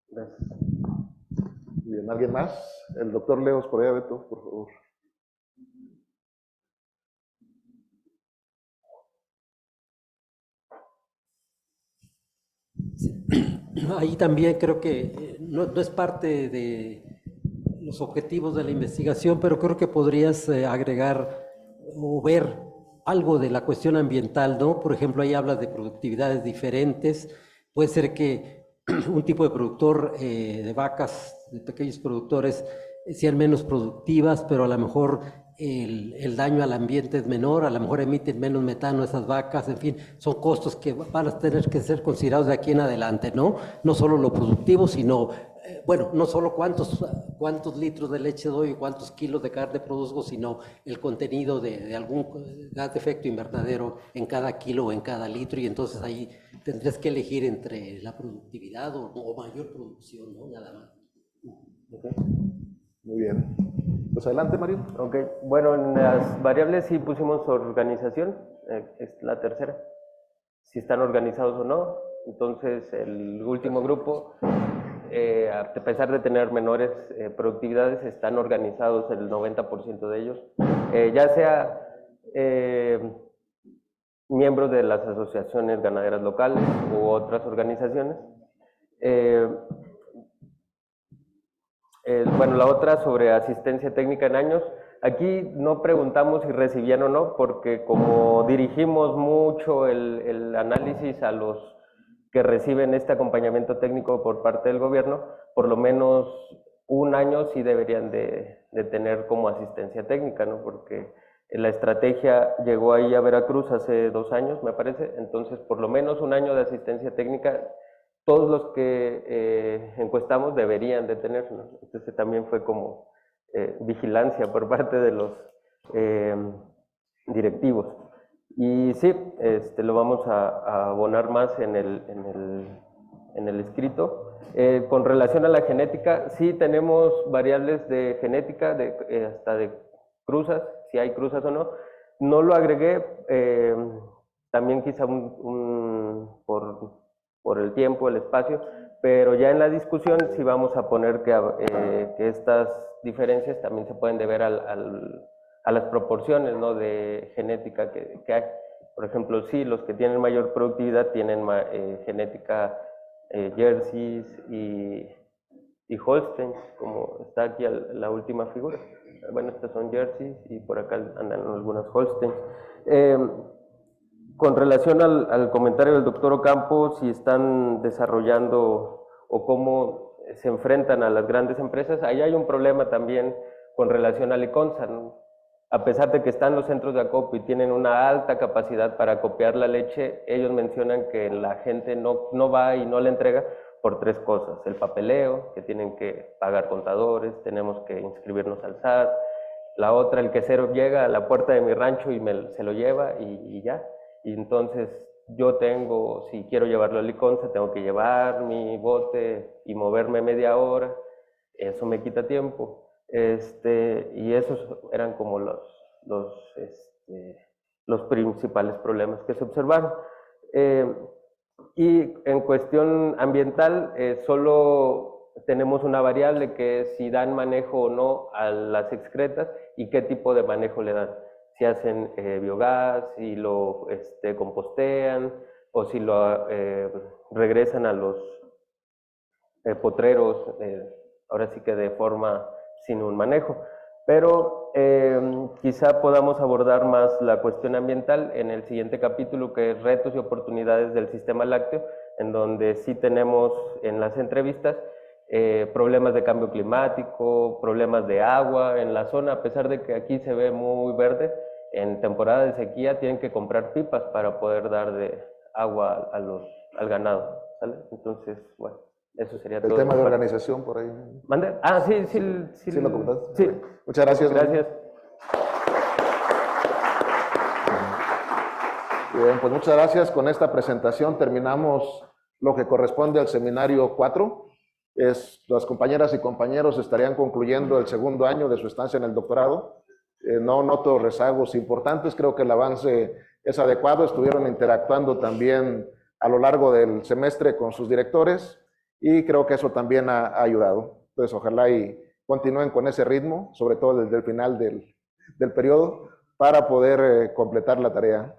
Gracias. Bien, ¿alguien más? El doctor Leos Correa Beto, por favor. Ahí también creo que no es parte de los objetivos de la investigación, pero creo que podrías agregar o ver algo de la cuestión ambiental, ¿no? Por ejemplo, ahí hablas de productividades diferentes. Puede ser que un tipo de productor de vacas, de pequeños productores, sean menos productivas, pero a lo mejor el daño al ambiente es menor, a lo mejor emiten menos metano esas vacas, en fin, son costos que van a tener que ser considerados de aquí en adelante, ¿no? No solo lo productivo, sino, bueno, no solo cuántos litros de leche doy, cuántos kilos de carne produzco, sino el contenido de algún gas de efecto invernadero en cada kilo o en cada litro, y entonces ahí tendrías que elegir entre la productividad o mayor producción, ¿no? Nada más. Okay. Muy bien. Pues adelante, Mario. Ok, bueno, en las variables sí pusimos organización, es la tercera, si están organizados o no. Entonces, el último grupo, a pesar de tener menores productividades, están organizados el 90% de ellos, ya sea miembros de las asociaciones ganaderas locales u otras organizaciones. Bueno, la otra sobre asistencia técnica en años. Aquí no preguntamos si recibían o no, porque como dirigimos mucho el análisis a los que reciben este acompañamiento técnico por parte del gobierno, por lo menos un año sí deberían de tener como asistencia técnica, ¿no? Porque la estrategia llegó ahí a Veracruz hace 2 años, me parece, entonces por lo menos un año de asistencia técnica todos los que encuestamos deberían de tener, ¿no? Entonces también fue como vigilancia por parte de los directivos. Y sí, lo vamos a abonar más en el escrito. Con relación a la genética, sí tenemos variables de genética, hasta de cruzas, si hay cruzas o no. No lo agregué, también quizá por el tiempo, el espacio, pero ya en la discusión sí vamos a poner que estas diferencias también se pueden deber a las proporciones, ¿no?, de genética que hay. Por ejemplo, sí, los que tienen mayor productividad tienen genética Jerseys y Holstein, como está aquí la última figura. Bueno, estas son Jerseys y por acá andan algunas Holstein. Con relación al comentario del doctor Ocampo, si están desarrollando o cómo se enfrentan a las grandes empresas, ahí hay un problema también con relación a Liconza, ¿no? A pesar de que están los centros de acopio y tienen una alta capacidad para acopiar la leche, ellos mencionan que la gente no va y no la entrega por 3 cosas. El papeleo, que tienen que pagar contadores, tenemos que inscribirnos al SAT. La otra, el quesero llega a la puerta de mi rancho y se lo lleva y ya. Y entonces yo si quiero llevarlo a Liconza, tengo que llevar mi bote y moverme media hora, eso me quita tiempo. Y esos eran como los principales problemas que se observaron. Y en cuestión ambiental, solo tenemos una variable que es si dan manejo o no a las excretas y qué tipo de manejo le dan. Si hacen biogás, si lo compostean o si lo regresan a los potreros, ahora sí que de forma sin un manejo. Pero quizá podamos abordar más la cuestión ambiental en el siguiente capítulo, que es retos y oportunidades del sistema lácteo, en donde sí tenemos en las entrevistas problemas de cambio climático, problemas de agua en la zona. A pesar de que aquí se ve muy verde, en temporada de sequía tienen que comprar pipas para poder dar de agua al ganado, ¿sale? Entonces, bueno, eso sería todo. El tema de organización por ahí. ¿Mande? Sí, ¿Sí lo comentaste? Sí. Muchas gracias. Gracias. Bien, pues muchas gracias. Con esta presentación terminamos lo que corresponde al seminario 4. Las compañeras y compañeros estarían concluyendo el segundo año de su estancia en el doctorado. No noto rezagos importantes, creo que el avance es adecuado. Estuvieron interactuando también a lo largo del semestre con sus directores y creo que eso también ha ayudado. Entonces, ojalá y continúen con ese ritmo, sobre todo desde el final del periodo, para poder completar la tarea.